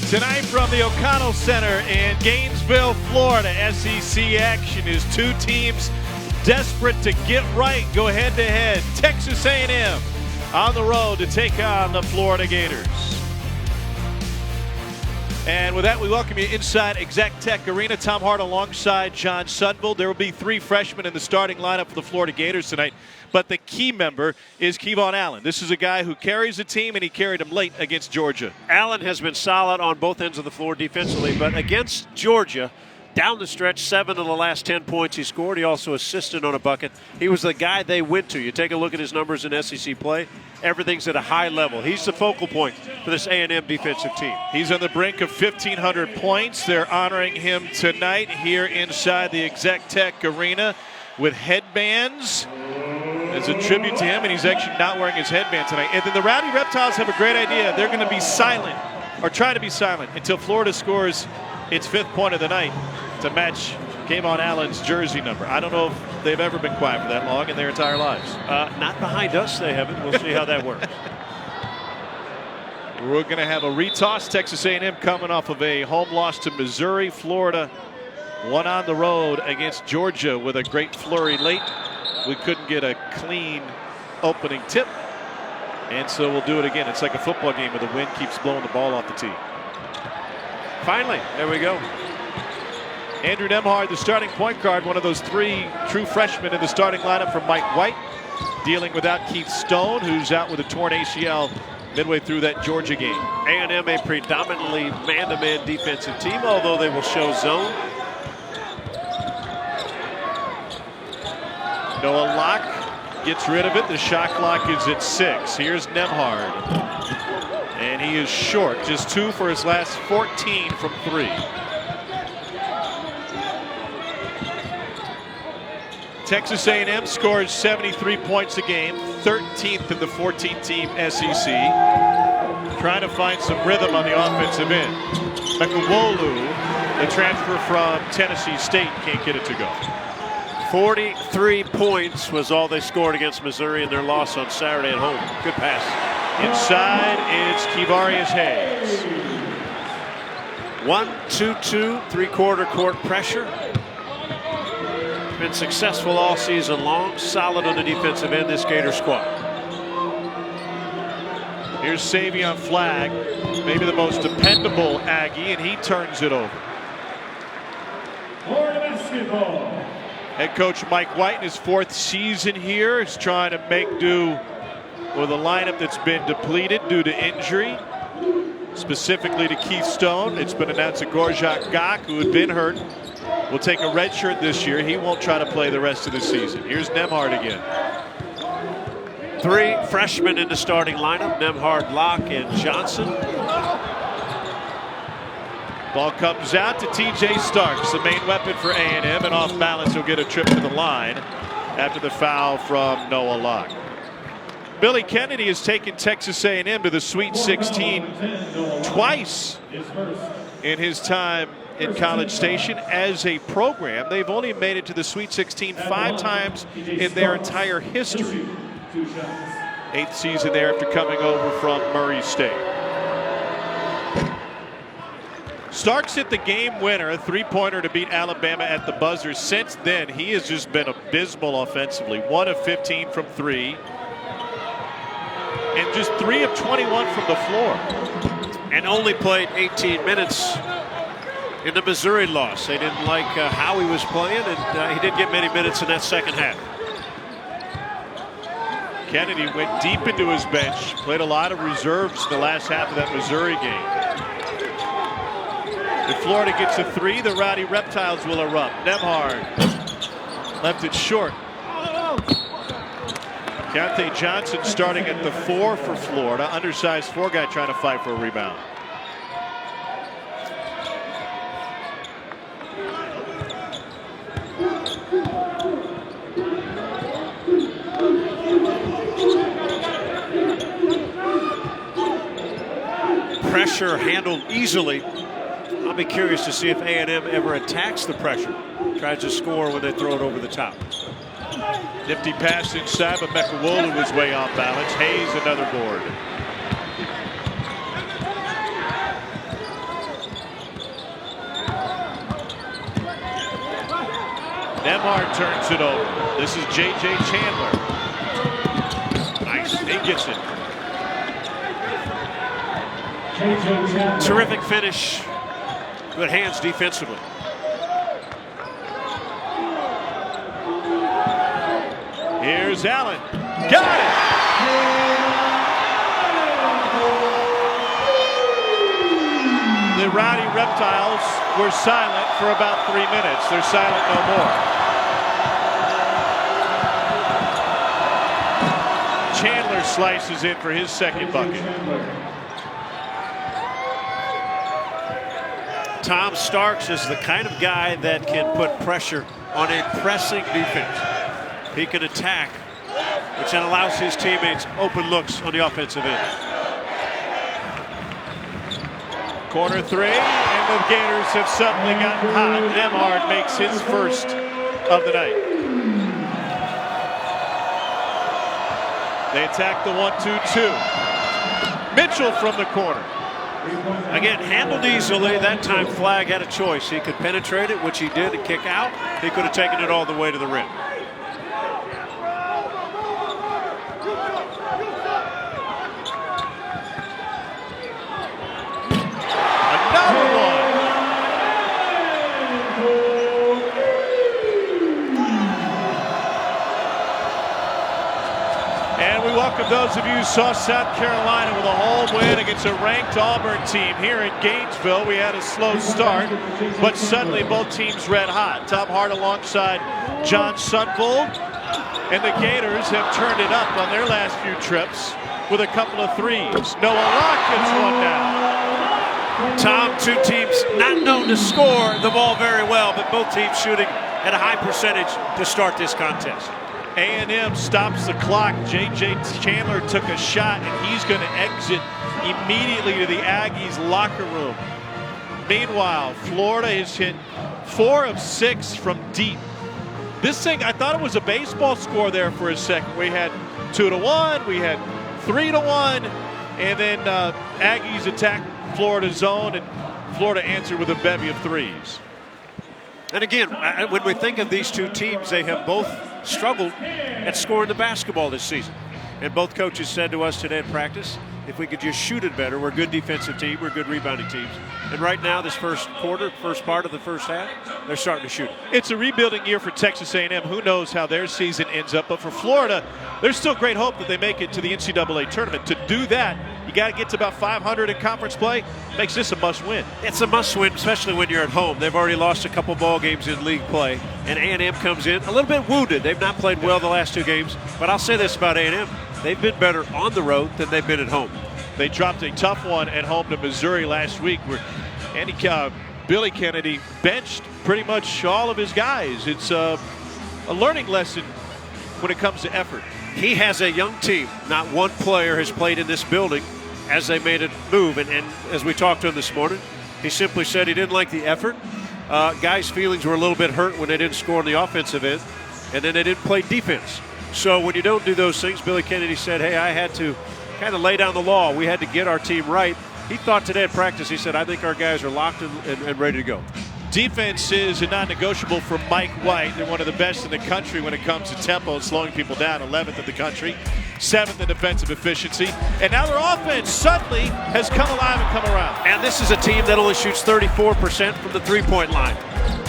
Tonight from the O'Connell Center in Gainesville, Florida, SEC action is two teams desperate to get right, go head-to-head. Texas A&M on the road to take on the Florida Gators. And with that, we welcome you inside Exec Tech Arena. Tom Hart alongside John Sundvold. There will be three freshmen in the starting lineup for the Florida Gators tonight. But the key member is Kevon Allen. This is a guy who carries the team, and he carried them late against Georgia. Allen has been solid on both ends of the floor defensively, but against Georgia, down the stretch, 7 of the last 10 points he scored. He also assisted on a bucket. He was the guy they went to. You take a look at his numbers in SEC play, everything's at a high level. He's the focal point for this A&M defensive team. He's on the brink of 1,500 points. They're honoring him tonight here inside the Exec Tech Arena with headbands as a tribute to him, and he's actually not wearing his headband tonight. And then the Rowdy Reptiles have a great idea. They're going to be silent, or try to be silent, until Florida scores its 5th point of the night to match Kevon Allen's jersey number. I don't know if they've ever been quiet for that long in their entire lives. Not behind us, they haven't. We'll see how that works. We're going to have a retoss. Texas A&M coming off of a home loss to Missouri. Florida won on the road against Georgia with a great flurry late. We couldn't get a clean opening tip, and so we'll do it again. It's like a football game where the wind keeps blowing the ball off the tee. Finally, there we go. Andrew Nembhard, the starting point guard, one of those three true freshmen in the starting lineup from Mike White, dealing without Keith Stone, who's out with a torn ACL midway through that Georgia game. A&M a predominantly man-to-man defensive team, although they will show zone. Noah Locke gets rid of it. The shot clock is at 6. Here's Nembhard. And he is short, just 2 for his last 14 from 3. Texas A&M scores 73 points a game, 13th in the 14-team SEC. Trying to find some rhythm on the offensive end. Mekawolu, the transfer from Tennessee State, can't get it to go. 43 points was all they scored against Missouri in their loss on Saturday at home. Good pass. Inside, it's Kevarius Hayes. 1-2-2, three-quarter court pressure. Been successful all season long. Solid on the defensive end, this Gator squad. Here's Savion Flagg, maybe the most dependable Aggie, and he turns it over. Florida basketball. Head coach Mike White in his 4th season here is trying to make do with a lineup that's been depleted due to injury, specifically to Keith Stone. It's been announced that Gorjak Gok, who had been hurt, will take a red shirt this year. He won't try to play the rest of the season. Here's Nembhard again. 3 freshmen in the starting lineup, Nembhard, Locke, and Johnson. Ball comes out to TJ Starks, the main weapon for A&M, and off balance he'll get a trip to the line after the foul from Noah Locke. Billy Kennedy has taken Texas A&M to the Sweet 16 twice in his time in College Station as a program. They've only made it to the Sweet 16 5 times in their entire history. 8th season there after coming over from Murray State. Starks hit the game winner, a 3-pointer to beat Alabama at the buzzer. Since then, he has just been abysmal offensively. 1 of 15 from 3. And just 3 of 21 from the floor. And only played 18 minutes in the Missouri loss. They didn't like how he was playing, and he didn't get many minutes in that second half. Kennedy went deep into his bench, played a lot of reserves in the last half of that Missouri game. If Florida gets a 3, the Rowdy Reptiles will erupt. Nembhard left it short. Keontae Johnson starting at the 4 for Florida. Undersized 4 guy trying to fight for a rebound. Pressure handled easily. I'll be curious to see if A&M ever attacks the pressure. Tries to score when they throw it over the top. Nifty pass inside, but Mekawolu was way off balance. Hayes another board. Nembhard turns it over. This is J.J. Chandler. Nice. He gets it. Terrific finish. Good hands defensively. Here's Allen. Got it! The Rowdy Reptiles were silent for about 3 minutes. They're silent no more. Chandler slices in for his second bucket. Tom Starks is the kind of guy that can put pressure on a pressing defense. He can attack, which then allows his teammates open looks on the offensive end. Corner three, and the Gators have suddenly gotten hot. Nembhard makes his first of the night. They attack the 1-2-2. Mitchell from the corner. Again, handled easily. That time Flagg had a choice. He could penetrate it, which he did, and kick out. He could have taken it all the way to the rim. Another one. And we welcome those of you who saw South Carolina with a home win against a ranked Auburn team here in Gainesville. We had a slow start, but suddenly both teams red hot. Tom Hart alongside John Sundvold, and the Gators have turned it up on their last few trips with a couple of threes. Noah Locke gets one down. Tom, two teams not known to score the ball very well, but both teams shooting at a high percentage to start this contest. A&M stops the clock. J.J. Chandler took a shot, and he's going to exit immediately to the Aggies' locker room. Meanwhile, Florida has hit 4 of 6 from deep. This thing, I thought it was a baseball score there for a second. We had 2-1, we had 3-1, and then Aggies attacked Florida's zone, and Florida answered with a bevy of threes. And again, when we think of these two teams, they have both struggled at scoring the basketball this season. And both coaches said to us today at practice, if we could just shoot it better, we're a good defensive team, we're good rebounding teams. And right now, this first quarter, first part of the first half, they're starting to shoot. It's a rebuilding year for Texas A&M. Who knows how their season ends up. But for Florida, there's still great hope that they make it to the NCAA tournament. To do that, you got to get to about 500 in conference play. Makes this a must-win. It's a must-win, especially when you're at home. They've already lost a couple ball games in league play, and A&M comes in a little bit wounded. They've not played well the last 2 games, but I'll say this about A&M. They've been better on the road than they've been at home. They dropped a tough one at home to Missouri last week where Billy Kennedy benched pretty much all of his guys. It's a learning lesson when it comes to effort. He has a young team. Not one player has played in this building as they made a move. And as we talked to him this morning, he simply said he didn't like the effort. Guys' feelings were a little bit hurt when they didn't score on the offensive end, and then they didn't play defense. So when you don't do those things, Billy Kennedy said, hey, I had to kind of lay down the law. We had to get our team right. He thought today at practice, he said, I think our guys are locked and ready to go. Defense is a non-negotiable for Mike White. They're one of the best in the country when it comes to tempo and slowing people down. 11th in the country, 7th in defensive efficiency. And now their offense suddenly has come alive and come around. And this is a team that only shoots 34% from the three-point line.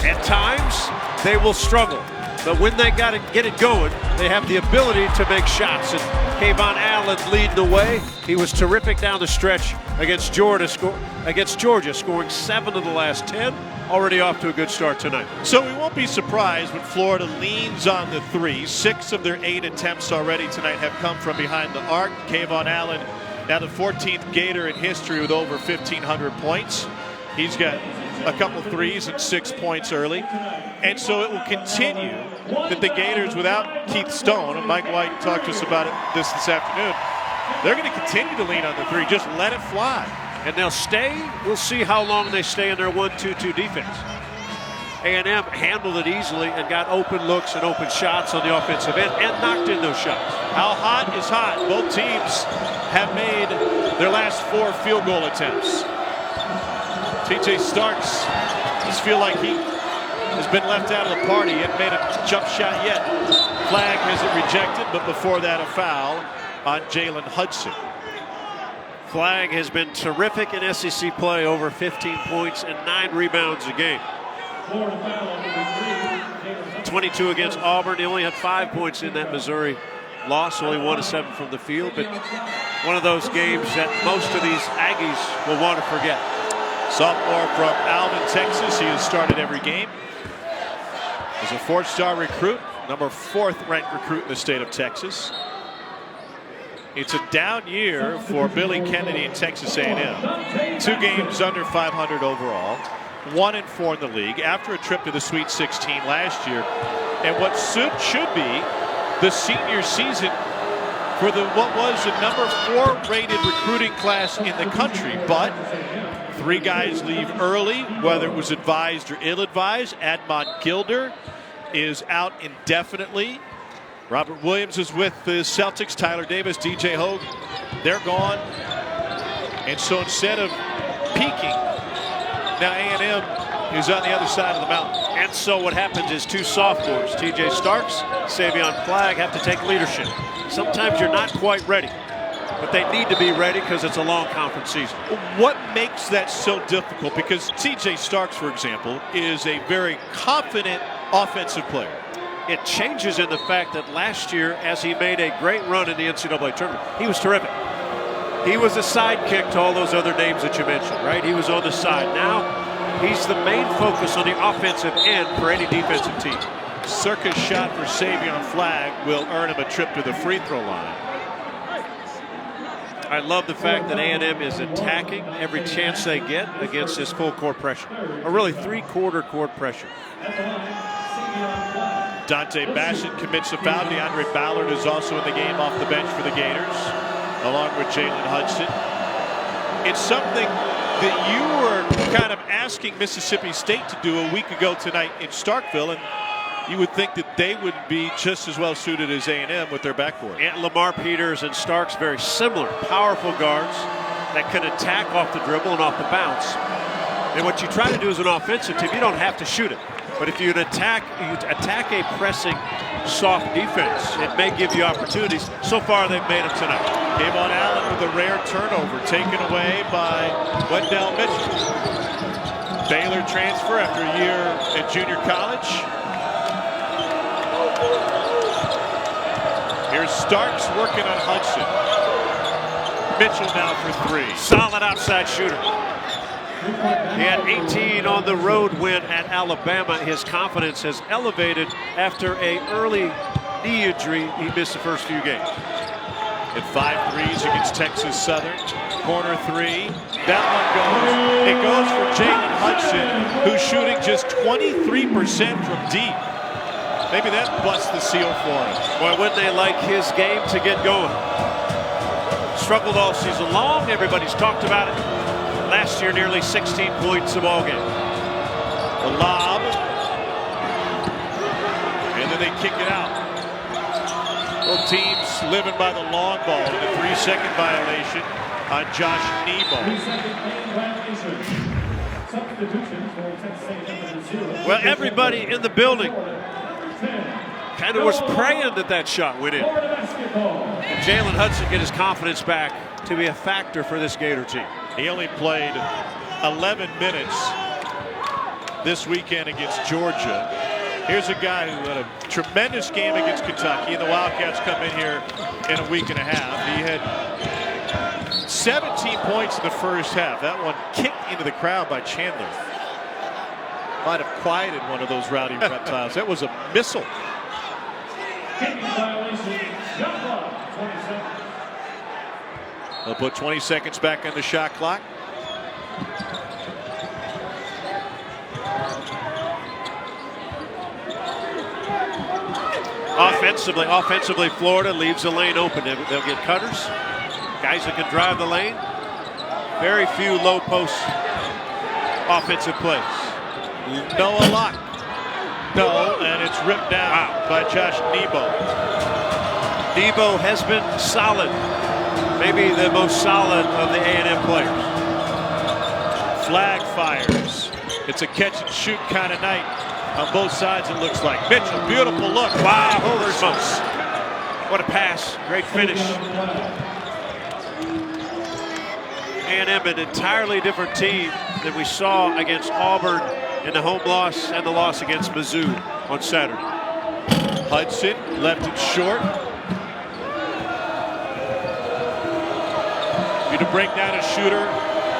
At times, they will struggle. But when they got to get it going, they have the ability to make shots. And Kayvon Allen leading the way. He was terrific down the stretch against Georgia, scoring 7 of the last 10. Already off to a good start tonight. So we won't be surprised when Florida leans on the three. 6 of their 8 attempts already tonight have come from behind the arc. Kayvon Allen, now the 14th Gator in history with over 1,500 points. He's got a couple threes and 6 points early. And so it will continue that the Gators, without Keith Stone, and Mike White talked to us about it this afternoon, they're going to continue to lean on the three. Just let it fly. And they'll stay. We'll see how long they stay in their 1-2-2 defense. A&M handled it easily and got open looks and open shots on the offensive end and knocked in those shots. How hot is hot? Both teams have made their last 4 field goal attempts. TJ Starks just feel like he has been left out of the party. He hasn't made a jump shot yet. Flag has it rejected, but before that a foul on Jalen Hudson. Flag has been terrific in SEC play, over 15 points and 9 rebounds a game. 22 against Auburn. He only had 5 points in that Missouri loss, only 1 of 7 from the field, but one of those games that most of these Aggies will want to forget. Sophomore from Alvin, Texas. He has started every game. He's a 4-star recruit, number 4th ranked recruit in the state of Texas. It's a down year for Billy Kennedy and Texas A&M. 2 games under 500 overall, 1-4 in the league after a trip to the Sweet 16 last year. And what should be the senior season for what was the number 4 rated recruiting class in the country. But 3 guys leave early, whether it was advised or ill-advised. Admont Gilder is out indefinitely. Robert Williams is with the Celtics. Tyler Davis, DJ Hogue, they're gone. And so instead of peaking, now A&M is on the other side of the mountain. And so what happens is 2 sophomores, TJ Starks, Savion Flagg, have to take leadership. Sometimes you're not quite ready, but they need to be ready because it's a long conference season. What makes that so difficult? Because TJ Starks, for example, is a very confident offensive player. It changes in the fact that last year, as he made a great run in the NCAA tournament, he was terrific. He was a sidekick to all those other names that you mentioned, right? He was on the side. Now, he's the main focus on the offensive end for any defensive team. Circus shot for Savion Flagg will earn him a trip to the free throw line. I love the fact that A&M is attacking every chance they get against this full court pressure, or really 3-quarter court pressure. Dante Bassett commits a foul. DeAndre Ballard is also in the game off the bench for the Gators, along with Jalen Hudson. It's something that you were kind of asking Mississippi State to do a week ago tonight in Starkville, and you would think that they would be just as well suited as A&M with their backcourt. And Lamar Peters and Starks, very similar, powerful guards that can attack off the dribble and off the bounce. And what you try to do as an offensive team, you don't have to shoot it. But if you attack a pressing, soft defense, it may give you opportunities. So far, they've made them tonight. Kayvon Allen with a rare turnover taken away by Wendell Mitchell. Baylor transfer after a year at junior college. Here's Starks working on Hudson. Mitchell now for 3. Solid outside shooter. He had 18 on the road win at Alabama. His confidence has elevated after an early knee injury. He missed the first few games. At 5 threes against Texas Southern. Corner 3. That one goes. It goes for Jalen Hudson, who's shooting just 23% from deep. Maybe that busts the seal for him. Boy, wouldn't they like his game to get going? Struggled all season long. Everybody's talked about it. Last year, nearly 16 points a ball game. The lob. And then they kick it out. Both teams living by the long ball in a 3-second violation on Josh Nebo. Well, everybody in the building kind of was praying that that shot went in. And Jalen Hudson get his confidence back to be a factor for this Gator team. He only played 11 minutes this weekend against Georgia. Here's a guy who had a tremendous game against Kentucky, and the Wildcats come in here in a week and a half. He had 17 points in the first half. That one kicked into the crowd by Chandler. Might have quieted one of those rowdy reptiles. That was a missile. They'll put 20 seconds back on the shot clock. Offensively, Florida leaves the lane open. They'll get cutters, guys that can drive the lane. Very few low post offensive plays. Noah Locke. No, and it's ripped down by Josh Nebo. Nebo has been solid. Maybe the most solid of the A&M players. Flag fires. It's a catch and shoot kind of night On both sides, it looks like. Mitchell, beautiful look. Wow, holy smokes. What a pass. Great finish. A&M, an entirely different team than we saw against Auburn in the home loss and the loss against Mizzou on Saturday. Hudson left it short. To break down a shooter,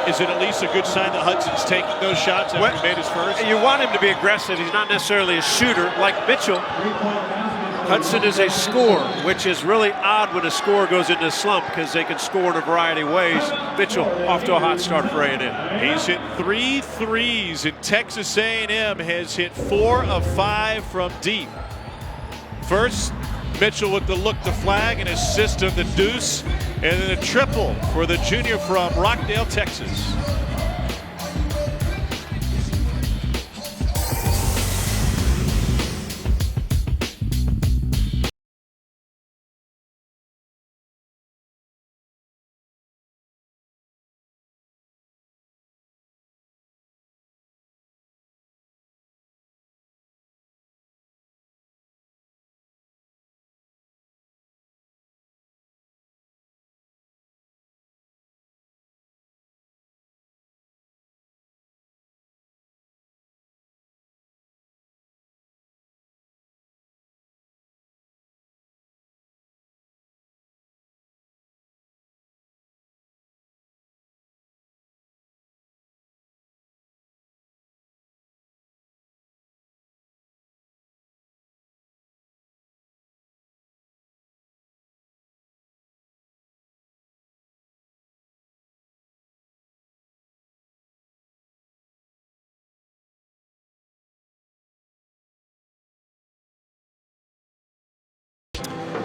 is it at least a good sign that Hudson's taking those shots after he made his first? You want him to be aggressive. He's not necessarily a shooter like Mitchell. Hudson is a scorer, which is really odd when a scorer goes into a slump because they can score in a variety of ways. Mitchell off to a hot start for A&M. He's hit 3 threes, and Texas A&M has hit 4 of 5 from deep. First, Mitchell with the look to flag, an assist on the deuce, and then a triple for the junior from Rockdale, Texas.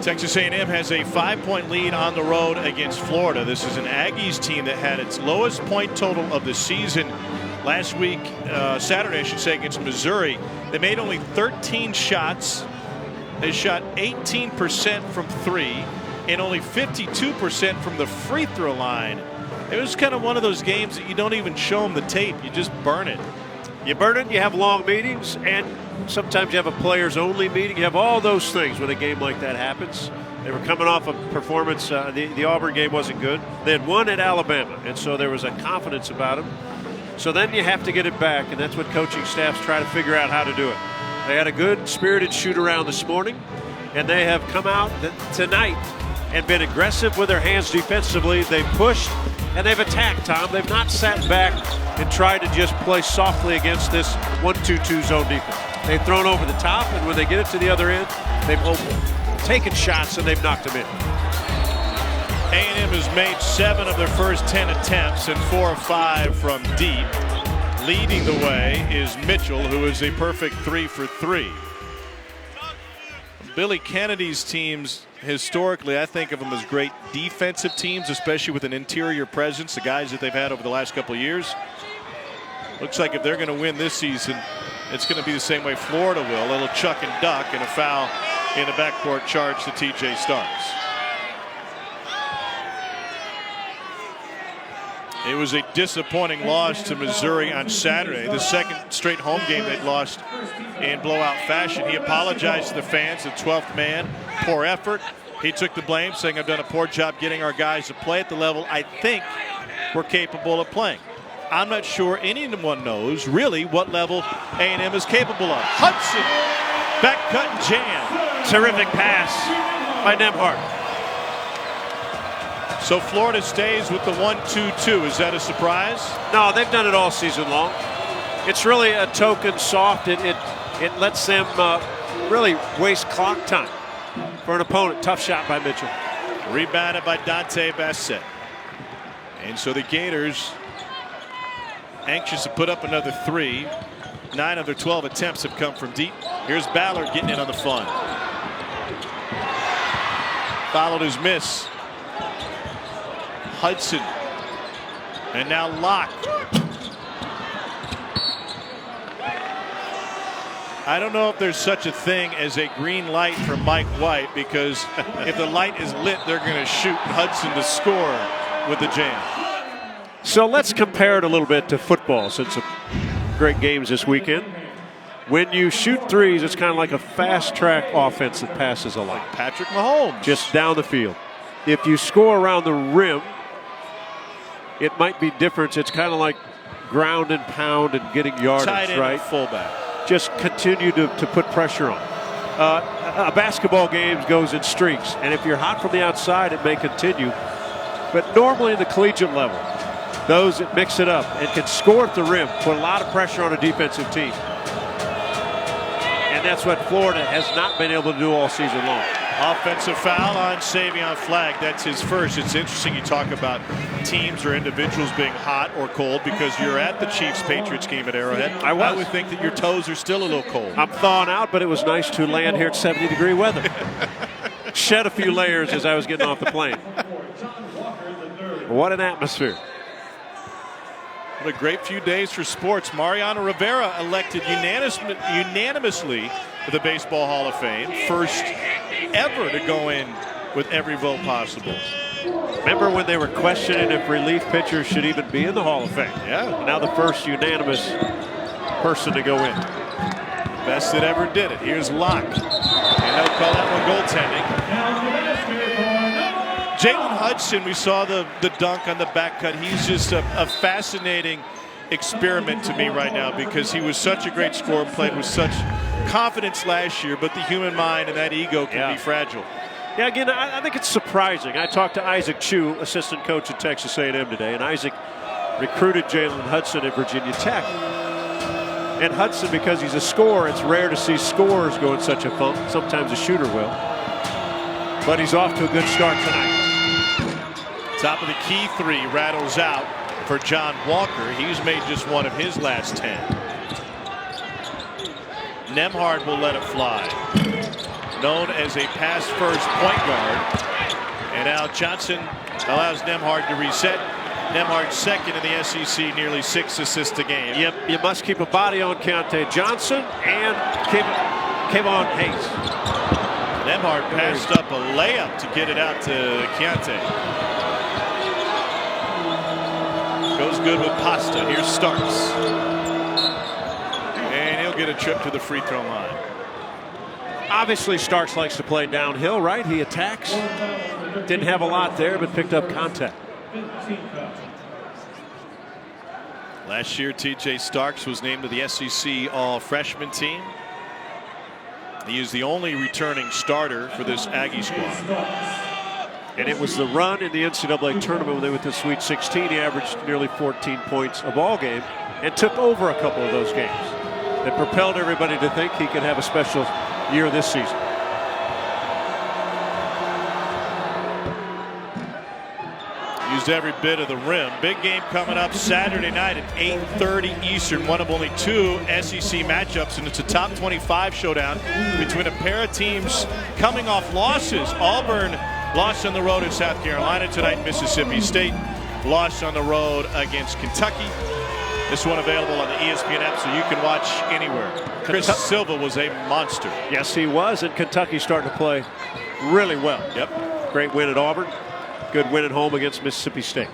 Texas A&M has a 5-point lead on the road against Florida. This is an Aggies team that had its lowest point total of the season last week, Saturday, I should say, against Missouri. They made only 13 shots. They shot 18% from 3 and only 52% from the free throw line. It was kind of one of those games that you don't even show them the tape. You just burn it. You burn it, you have long meetings, and sometimes you have a players-only meeting. You have all those things when a game like that happens. They were coming off a performance. The Auburn game wasn't good. They had won at Alabama, and so there was a confidence about them. So then you have to get it back, and that's what coaching staffs try to figure out how to do it. They had a good, spirited shoot-around this morning, and they have come out tonight and been aggressive with their hands defensively. They've pushed, and they've attacked, Tom. They've not sat back and tried to just play softly against this 1-2-2 zone defense. They've thrown over the top, and when they get it to the other end, they've taken shots, and they've knocked them in. A&M has made 7 of their first 10 attempts and 4 of 5 from deep. Leading the way is Mitchell, who is a perfect 3 for 3. Billy Kennedy's teams, historically, I think of them as great defensive teams, especially with an interior presence, the guys that they've had over the last couple of years. Looks like if they're going to win this season, it's going to be the same way Florida will. A little chuck and duck and a foul in the backcourt charge to TJ Starks. It was a disappointing loss to Missouri on Saturday, the second straight home game they'd lost in blowout fashion. He apologized to the fans, the 12th man, poor effort. He took the blame, saying, I've done a poor job getting our guys to play at the level I think we're capable of playing. I'm not sure anyone knows really what level A&M is capable of. Hudson, back cut and jam. Terrific pass by Nembhard. So Florida stays with the 1-2-2. Is that a surprise? No, they've done it all season long. It's really a token soft. It lets them really waste clock time for an opponent. Tough shot by Mitchell. Rebounded by Dante Bassett. And so the Gators anxious to put up another 3. 9 of their 12 attempts have come from deep. Here's Ballard getting in on the fun. Followed his miss. Hudson. And now Locke. I don't know if there's such a thing as a green light for Mike White, because if the light is lit, they're going to shoot Hudson to score with the jam. So let's compare it a little bit to football, since some great games this weekend. When you shoot threes, it's kind of like a fast-track offense that passes a lot. Patrick Mahomes. Just down the field. If you score around the rim, it might be different. It's kind of like ground and pound and getting yardage, tight end right? Fullback. Just continue to put pressure on. A basketball game goes in streaks, and if you're hot from the outside, it may continue. But normally in the collegiate level, those that mix it up and can score at the rim put a lot of pressure on a defensive team. And that's what Florida has not been able to do all season long. Offensive foul on Savion Flagg. That's his first. It's interesting you talk about teams or individuals being hot or cold because you're at the Chiefs-Patriots game at Arrowhead. I would think that your toes are still a little cold. I'm thawing out, but it was nice to land here at 70-degree weather. Shed a few layers as I was getting off the plane. What an atmosphere. What a great few days for sports. Mariano Rivera elected unanimously to the Baseball Hall of Fame. First ever to go in with every vote possible. Remember when they were questioning if relief pitchers should even be in the Hall of Fame? Yeah. Now the first unanimous person to go in. Best that ever did it. Here's Locke. And they'll call that one goaltending. Jalen Hudson, we saw the dunk on the back cut. He's just a fascinating experiment to me right now because he was such a great scorer and played with such confidence last year, but the human mind and that ego can be fragile. Yeah, again, I think it's surprising. I talked to Isaac Chu, assistant coach at Texas A&M today, and Isaac recruited Jalen Hudson at Virginia Tech. And Hudson, because he's a scorer, it's rare to see scorers go in such a funk. Sometimes a shooter will. But he's off to a good start tonight. Top of the key three rattles out for John Walker. He's made just one of his last 10. Nembhard will let it fly. Known as a pass-first point guard. And now Johnson allows Nembhard to reset. Nembhard second in the SEC, nearly 6 assists a game. Yep, you must keep a body on Keontae Johnson and Kevon Hayes. Nembhard passed up a layup to get it out to Keontae. Goes good with Pasta. Here's Starks. And he'll get a trip to the free throw line. Obviously, Starks likes to play downhill, right? He attacks. Didn't have a lot there, but picked up contact. Last year, TJ Starks was named to the SEC All-Freshman team. He is the only returning starter for this Aggie squad. And it was the run in the NCAA tournament when they went to the Sweet 16. He averaged nearly 14 points a ball game and took over a couple of those games. That propelled everybody to think he could have a special year this season. Used every bit of the rim. Big game coming up Saturday night at 8:30 Eastern. One of only 2 SEC matchups, and it's a top 25 showdown between a pair of teams coming off losses. Auburn lost on the road at South Carolina tonight. Mississippi State lost on the road against Kentucky. This one available on the ESPN app, so you can watch anywhere. Chris Silva was a monster. Yes, he was, and Kentucky starting to play really well. Yep. Great win at Auburn. Good win at home against Mississippi State.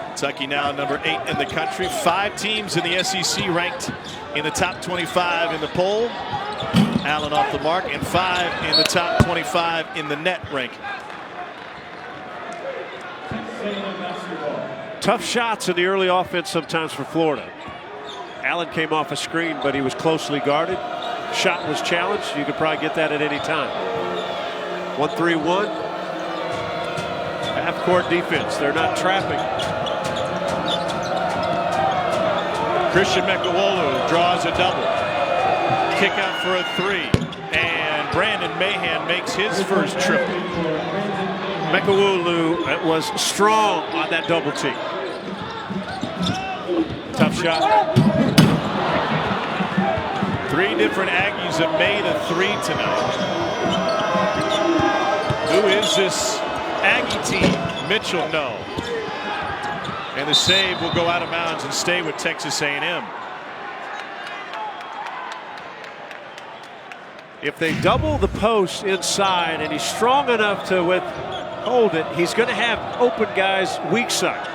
Kentucky now number 8 in the country. 5 teams in the SEC ranked in the top 25 in the poll. Allen off the mark, and 5 in the top 25 in the net ranking. Tough shots in the early offense sometimes for Florida. Allen came off a screen, but he was closely guarded. Shot was challenged. You could probably get that at any time. 1-3-1. Half-court defense. They're not trapping. Christian Mekawolu draws a double. Kick out for a 3. And Brandon Mahan makes his first triple. Mekawolu was strong on that double team. Tough shot. 3 different Aggies have made a 3 tonight. Who is this Aggie team? Mitchell, no. And the save will go out of bounds and stay with Texas A&M. If they double the post inside and he's strong enough to withhold it, he's going to have open guys weak side.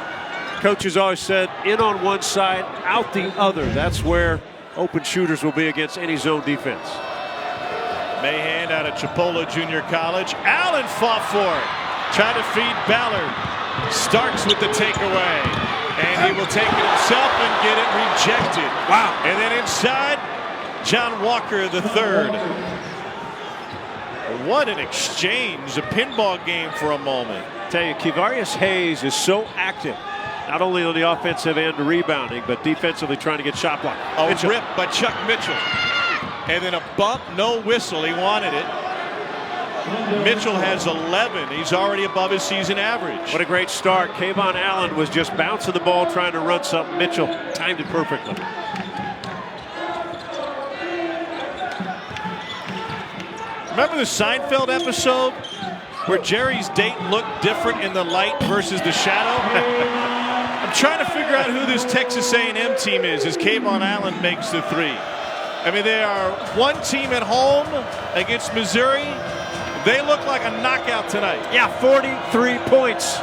Coaches always said in on one side, out the other. That's where open shooters will be against any zone defense. Mahan out of Chipola Junior College. Allen fought for it. Trying to feed Ballard. Starks with the takeaway. And he will take it himself and get it rejected. Wow. And then inside, John Walker III. What an exchange. A pinball game for a moment. Tell you, Kevarius Hayes is so active. Not only on the offensive end rebounding, but defensively trying to get shot blocked. A rip by Chuck Mitchell. And then a bump, no whistle. He wanted it. Mitchell has 11. He's already above his season average. What a great start. Kayvon Allen was just bouncing the ball, trying to run something. Mitchell timed it perfectly. Remember the Seinfeld episode where Jerry's date looked different in the light versus the shadow? I'm trying to figure out who this Texas A&M team is as Kayvon Allen makes the three. I mean, they are one team at home against Missouri. They look like a knockout tonight. Yeah, 43 points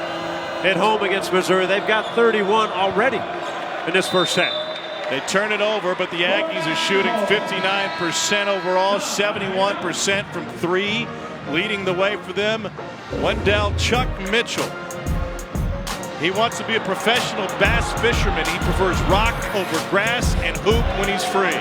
at home against Missouri. They've got 31 already in this first set. They turn it over, but the Aggies are shooting 59% overall, 71% from three. Leading the way for them, Wendell Chuck Mitchell. He wants to be a professional bass fisherman. He prefers rock over grass and hoop when he's free.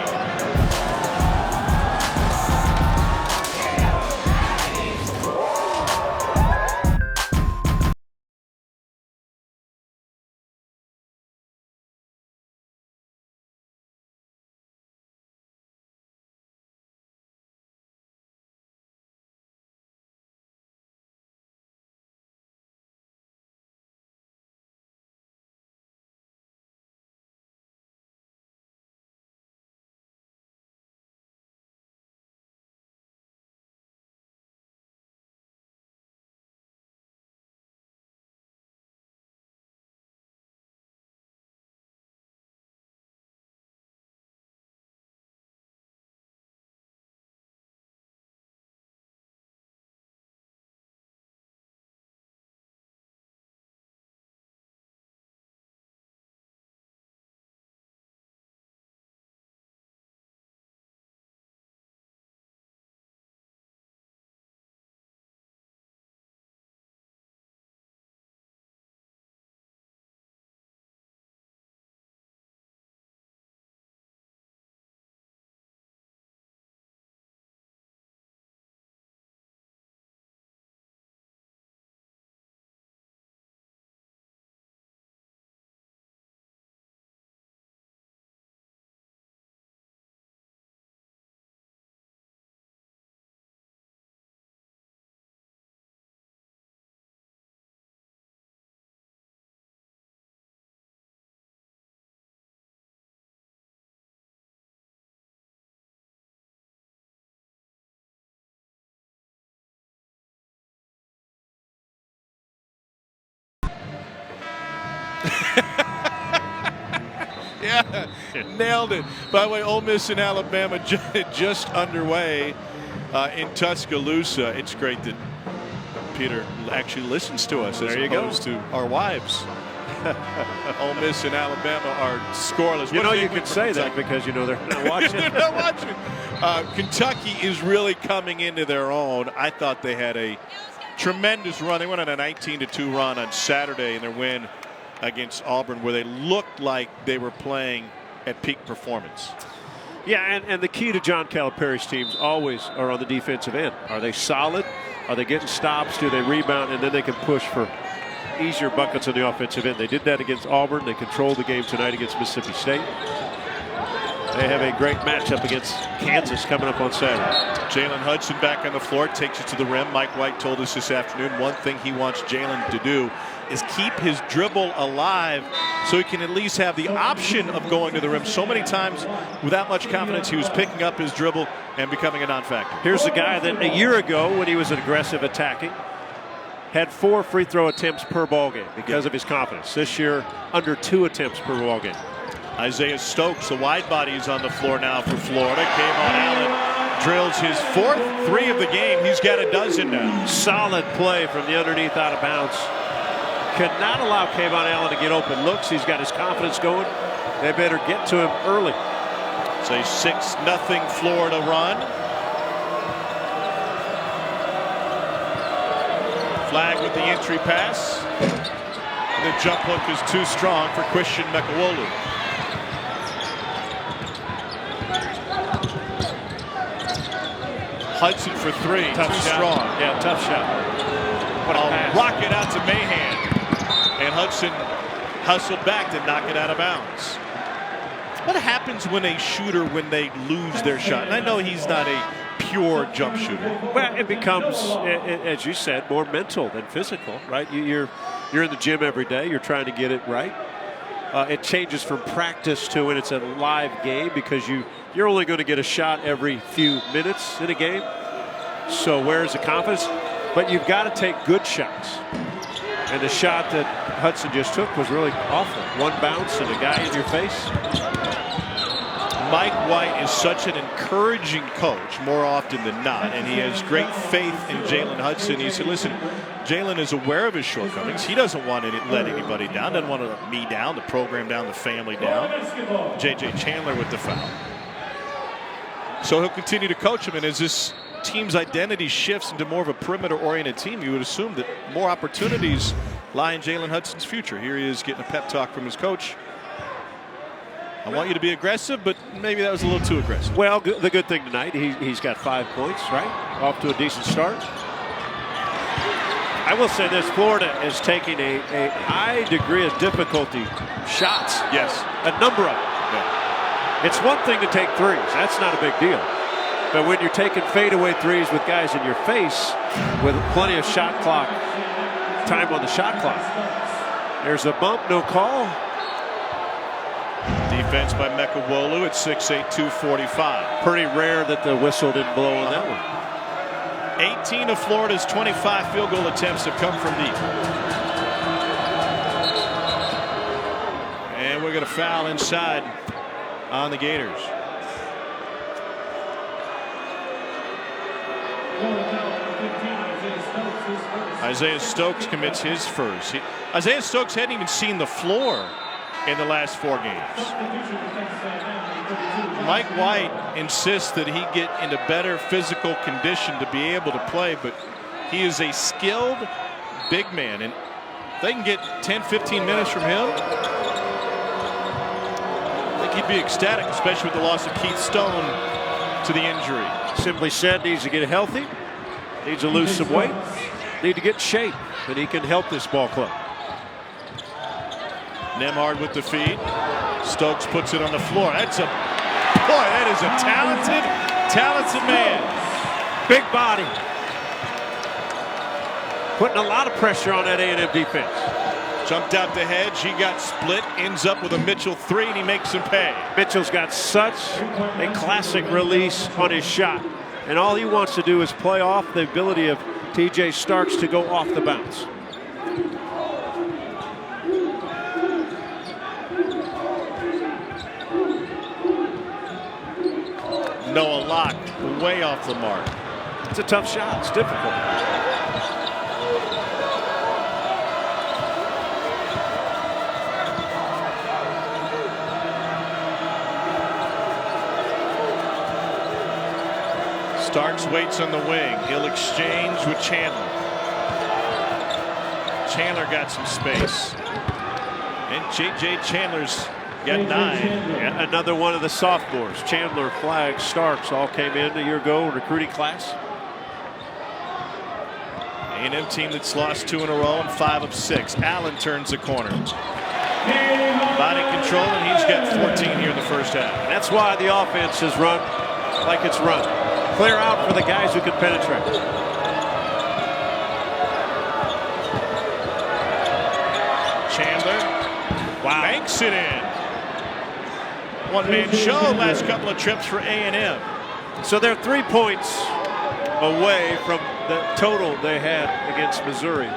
Yeah, nailed it. By the way, Ole Miss and Alabama just underway in Tuscaloosa. It's great that Peter actually listens to us as opposed to our wives. Ole Miss and Alabama are scoreless. You know, you can say that because you know they're not watching. They're not watching. Kentucky is really coming into their own. I thought they had a tremendous run. They went on a 19-2 run on Saturday in their win against Auburn, where they looked like they were playing at peak performance. Yeah, and the key to John Calipari's teams always are on the defensive end. Are they solid? Are they getting stops? Do they rebound? And then they can push for easier buckets on the offensive end. They did that against Auburn. They controlled the game tonight against Mississippi State. They have a great matchup against Kansas coming up on Saturday. Jalen Hudson back on the floor, takes it to the rim. Mike White told us this afternoon one thing he wants Jalen to do is keep his dribble alive so he can at least have the option of going to the rim. So many times without much confidence he was picking up his dribble and becoming a non-factor. Here's a guy that a year ago when he was aggressive attacking had 4 free throw attempts per ball game because of his confidence. This year under 2 attempts per ball game. Isaiah Stokes, the wide body, is on the floor now for Florida. Kayvon Allen drills his 4th 3 of the game. He's got a dozen now. Solid play from the underneath out of bounds. Could not allow Kayvon Allen to get open looks. He's got his confidence going. They better get to him early. It's a 6-0 Florida run. Flag with the entry pass. The jump hook is too strong for Christian Mekawolu. Hudson for three. Tough too shot. strong. Yeah, tough shot. What a pass. Rocket out to Mahan. And Hudson hustled back to knock it out of bounds. What happens when a shooter, when they lose their shot? And I know he's not a pure jump shooter. Well, it becomes, as you said, more mental than physical, right? You're in the gym every day. You're trying to get it right. It changes from practice to when it's a live game because you're only going to get a shot every few minutes in a game. So where's the confidence? But you've got to take good shots. And the shot that Hudson just took was really awful. One bounce and a guy in your face. Mike White is such an encouraging coach more often than not, and he has great faith in Jalen Hudson. He said, listen, Jalen is aware of his shortcomings. He doesn't want to let anybody down, doesn't want to let me down, the program down, the family down. J.J. Chandler with the foul. So he'll continue to coach him, and as this team's identity shifts into more of a perimeter-oriented team, you would assume that more opportunities lie in Jalen Hudson's future. Here he is getting a pep talk from his coach. I want you to be aggressive, but maybe that was a little too aggressive. Well, the good thing tonight, he's got 5 points, right? Off to a decent start. I will say this, Florida is taking a high degree of difficulty shots. Yes. A number of them. Yeah. It's one thing to take threes. That's not a big deal. But when you're taking fadeaway threes with guys in your face with plenty of shot clock, time on the shot clock. There's a bump, no call. Defense by Mekawolu at 6'8", 245. Pretty rare that the whistle didn't blow on that one. 18 of Florida's 25 field goal attempts have come from deep. And we're going to foul inside on the Gators. Isaiah Stokes commits his first. Isaiah Stokes hadn't even seen the floor in the last 4 games. Mike White insists that he get into better physical condition to be able to play, but he is a skilled big man, and if they can get 10-15 minutes from him, I think he'd be ecstatic, especially with the loss of Keith Stone to the injury. Simply said, needs to get healthy, needs to lose some weight, need to get in shape, and he can help this ball club. Nembhard with the feed. Stokes puts it on the floor. That is a talented man. Big body. Putting a lot of pressure on that A&M defense. Jumped out the hedge. He got split. Ends up with a Mitchell 3, and he makes him pay. Mitchell's got such a classic release on his shot. And all he wants to do is play off the ability of TJ Starks to go off the bounce. Noah Locke way off the mark. It's a tough shot. It's difficult. Starks waits on the wing. He'll exchange with Chandler. Chandler got some space. And J.J. Chandler's got 9. Yeah, another one of the sophomores. Chandler, Flagg, Starks all came in a year ago, recruiting class. A&M team that's lost 2 in a row and 5 of 6. Allen turns the corner. Body control, and he's got 14 here in the first half. And that's why the offense has run like it's run. Clear out for the guys who can penetrate. Chandler. Wow. Banks it in. One-man show last couple of trips for A&M. So they're 3 points away from the total they had against Missouri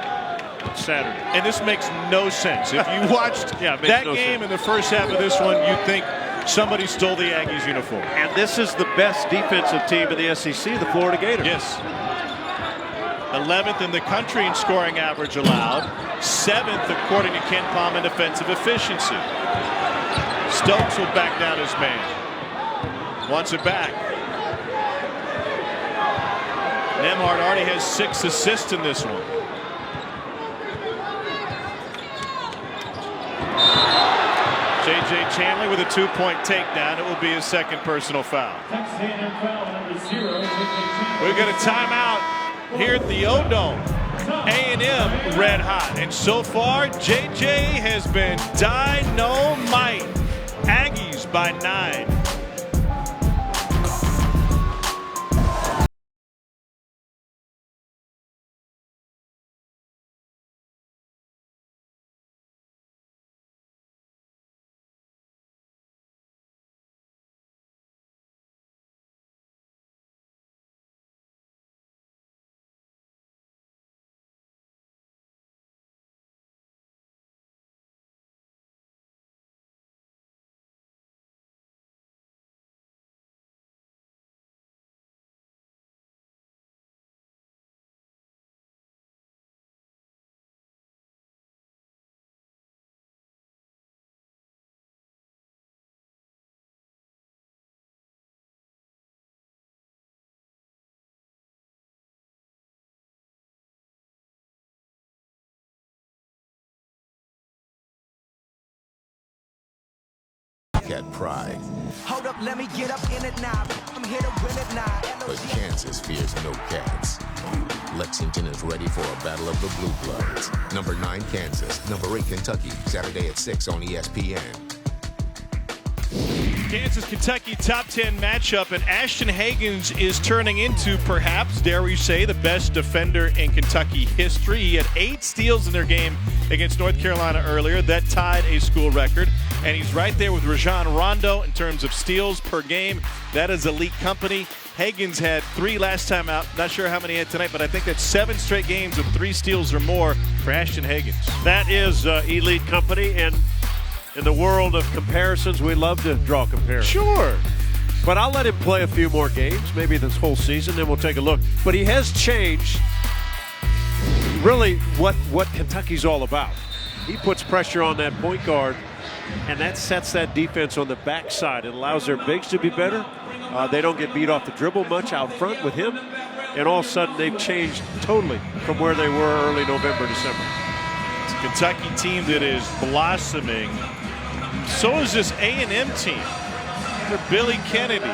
Saturday. And this makes no sense. If you watched that game in the first half of this one, you'd think somebody stole the Aggies uniform. And this is the best defensive team in the SEC, the Florida Gators. Yes. 11th in the country in scoring average allowed. 7th according to Ken Palm in defensive efficiency. Stokes will back down his man. Wants it back. Nembhard already has 6 assists in this one. J.J. Chandler with a 2-point takedown. It will be his second personal foul. We've got a timeout here at the O-Dome. A&M red hot. And so far, J.J. has been dynamite. Aggies by 9. Cat pride. Hold up, let me get up in it now. I'm here to win it now. But Kansas fears no cats. Lexington is ready for a battle of the Blue Bloods. Number 9 Kansas, number 8 Kentucky, Saturday at 6 on ESPN. Kansas-Kentucky top 10 matchup, and Ashton Hagans is turning into, perhaps, dare we say, the best defender in Kentucky history. He had 8 steals in their game against North Carolina earlier. That tied a school record, and he's right there with Rajon Rondo in terms of steals per game. That is elite company. Hagans had 3 last time out. Not sure how many he had tonight, but I think that's 7 straight games with 3 steals or more for Ashton Hagans. That is elite company, and in the world of comparisons, we love to draw comparisons. Sure. But I'll let him play a few more games, maybe this whole season, then we'll take a look. But he has changed really what Kentucky's all about. He puts pressure on that point guard, and that sets that defense on the backside. It allows their bigs to be better. They don't get beat off the dribble much out front with him. And all of a sudden, they've changed totally from where they were early November, December. It's a Kentucky team that is blossoming. So is this A&M team. They're Billy Kennedy.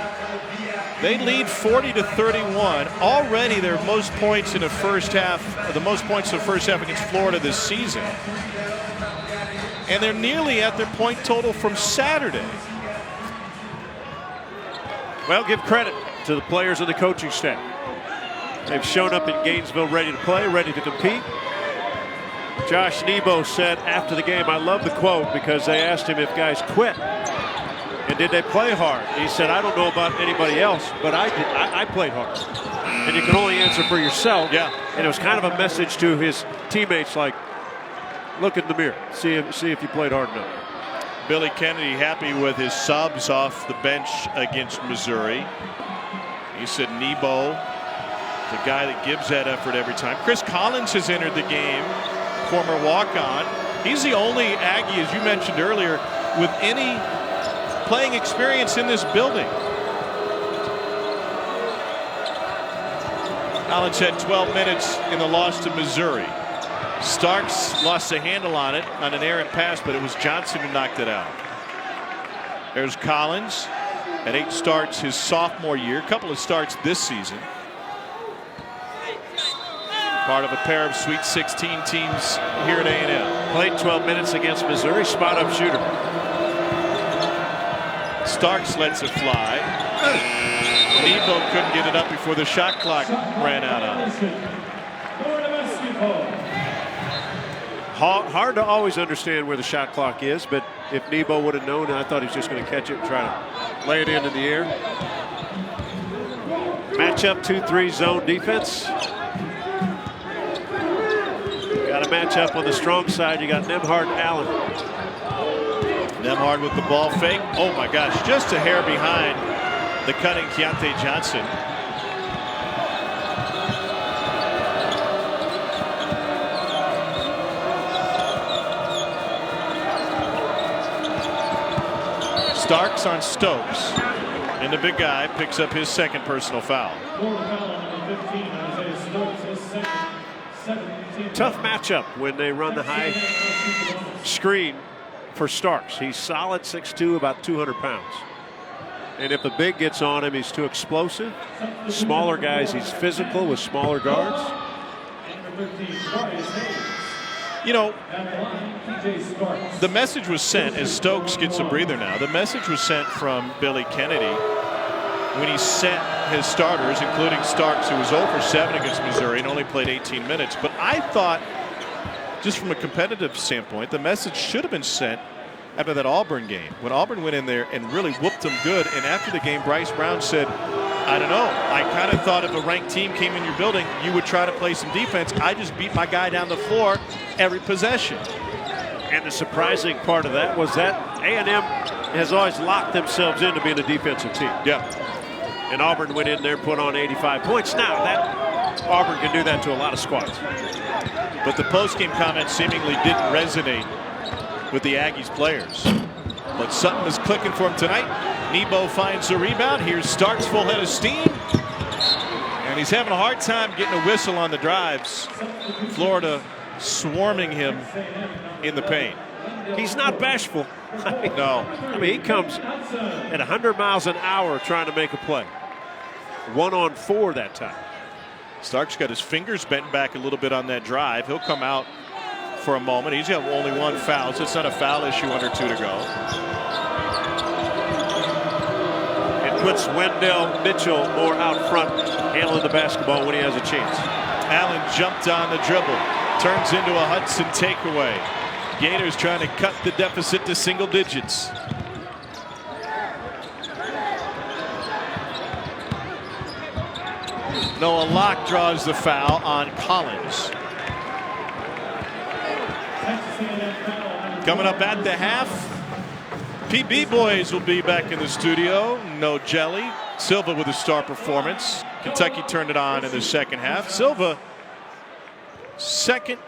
They lead 40-31. Already their most points in the first half, the most points in the first half against Florida this season. And they're nearly at their point total from Saturday. Well, give credit to the players and the coaching staff. They've shown up in Gainesville ready to play, ready to compete. Josh Nebo said after the game, I love the quote because they asked him if guys quit and did they play hard. He said, I don't know about anybody else, but I did. I played hard. And you can only answer for yourself. Yeah. And it was kind of a message to his teammates like, look in the mirror, see if you played hard enough. Billy Kennedy happy with his subs off the bench against Missouri. He said Nebo, the guy that gives that effort every time. Chris Collins has entered the game, former walk-on. He's the only Aggie, as you mentioned earlier, with any playing experience in this building. Collins had 12 minutes in the loss to Missouri. Starks lost the handle on it on an errant pass, but it was Johnson who knocked it out. There's Collins at 8 starts his sophomore year, a couple of starts this season. Part of a pair of Sweet 16 teams here at A&M. Played 12 minutes against Missouri, spot-up shooter. Starks lets it fly. Nebo couldn't get it up before the shot clock ran out on him. Hard to always understand where the shot clock is, but if Nebo would have known, I thought he was just going to catch it and try to lay it into the air. Matchup 2-3 zone defense. Got a matchup on the strong side. You got Nembhard and Allen. Nembhard with the ball fake. Oh my gosh, just a hair behind the cutting Keontae Johnson. Starks on Stokes. And the big guy picks up his second personal foul. Tough matchup when they run the high screen for Starks. He's solid 6'2", about 200 pounds. And if the big gets on him, he's too explosive. Smaller guys, he's physical with smaller guards. You know, the message was sent, as Stokes gets a breather now, the message was sent from Billy Kennedy when he sent his starters, including Starks, who was 0 for 7 against Missouri and only played 18 minutes. But I thought, just from a competitive standpoint, the message should have been sent after that Auburn game, when Auburn went in there and really whooped them good. And after the game, Bryce Brown said, I don't know, I kind of thought if a ranked team came in your building, you would try to play some defense. I just beat my guy down the floor every possession. And the surprising part of that was that A&M has always locked themselves into being a defensive team. Yeah. And Auburn went in there and put on 85 points. Now, that Auburn can do that to a lot of squads. But the post-game comments seemingly didn't resonate with the Aggies players. But something is clicking for him tonight. Nebo finds the rebound. Here's Starks, full head of steam. And he's having a hard time getting a whistle on the drives. Florida swarming him in the paint. He's not bashful. No. I mean, he comes at 100 miles an hour trying to make a play. 1-on-4 that time. Starks got his fingers bent back a little bit on that drive. He'll come out for a moment. He's got only 1 foul, so it's not a foul issue under 2 to go. It puts Wendell Mitchell more out front, handling the basketball when he has a chance. Allen jumped on the dribble. Turns into a Hudson takeaway. Gators trying to cut the deficit to single digits. Noah Locke draws the foul on Collins. Coming up at the half, PB boys will be back in the studio. No jelly. Silva with a star performance. Kentucky turned it on in the second half. Silva, second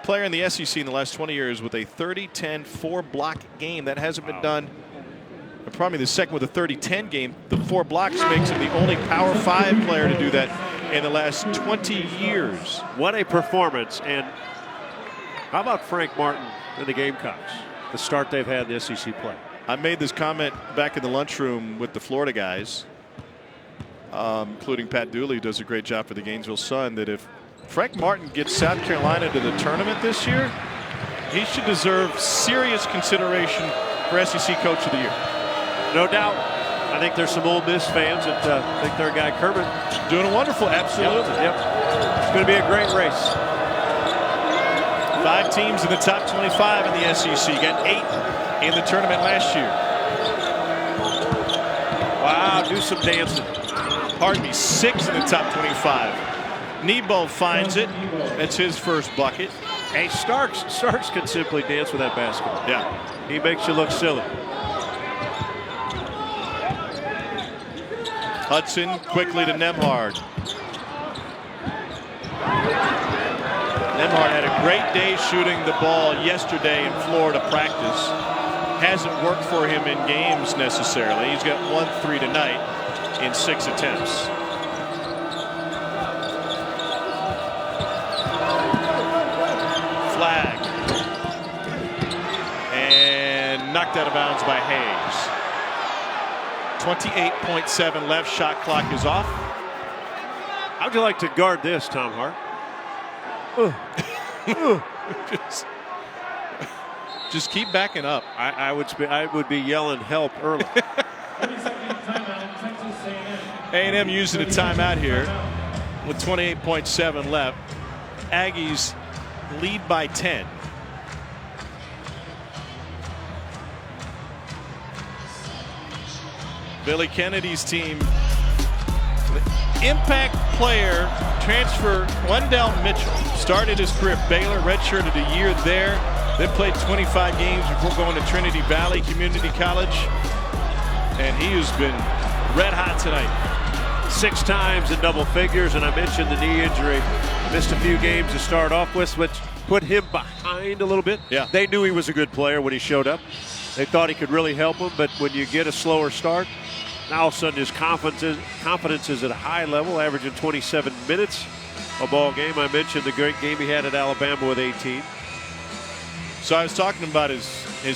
player in the SEC in the last 20 years with a 30-10 4-block game. That hasn't been done. Probably the second with a 30-10 game. The 4 blocks makes him the only Power 5 player to do that in the last 20 years. What a performance. And how about Frank Martin and the Gamecocks? The start they've had in the SEC play. I made this comment back in the lunchroom with the Florida guys, including Pat Dooley, who does a great job for the Gainesville Sun, that if Frank Martin gets South Carolina to the tournament this year, he should deserve serious consideration for SEC Coach of the Year. No doubt. I think there's some Ole Miss fans that think their guy Kermit doing a wonderful, absolutely. Yep. It's going to be a great race. 5 teams in the top 25 in the SEC. Got 8 in the tournament last year. Wow, do some dancing. Pardon me, 6 in the top 25. Nebo finds it. That's his first bucket. Hey, Starks can simply dance with that basketball. Yeah. He makes you look silly. Hudson quickly to Nembhard. Nembhard had a great day shooting the ball yesterday in Florida practice. Hasn't worked for him in games necessarily. He's got 1 3 tonight in 6 attempts. Flag. And knocked out of bounds by Hayes. 28.7 left. Shot clock is off. How would you like to guard this, Tom Hart? Just keep backing up. I would be yelling help early. A&M using a timeout here with 28.7 left. Aggies lead by 10. Billy Kennedy's team. Impact player transfer Wendell Mitchell started his career at Baylor, redshirted a year there, then played 25 games before going to Trinity Valley Community College, and he has been red hot tonight. 6 times in double figures, and I mentioned the knee injury. Missed a few games to start off with, which put him behind a little bit. Yeah. They knew he was a good player when he showed up. They thought he could really help them, but when you get a slower start, Now all of a sudden his confidence is at a high level, averaging 27 minutes a ball game. I mentioned the great game he had at Alabama with 18. So I was talking about his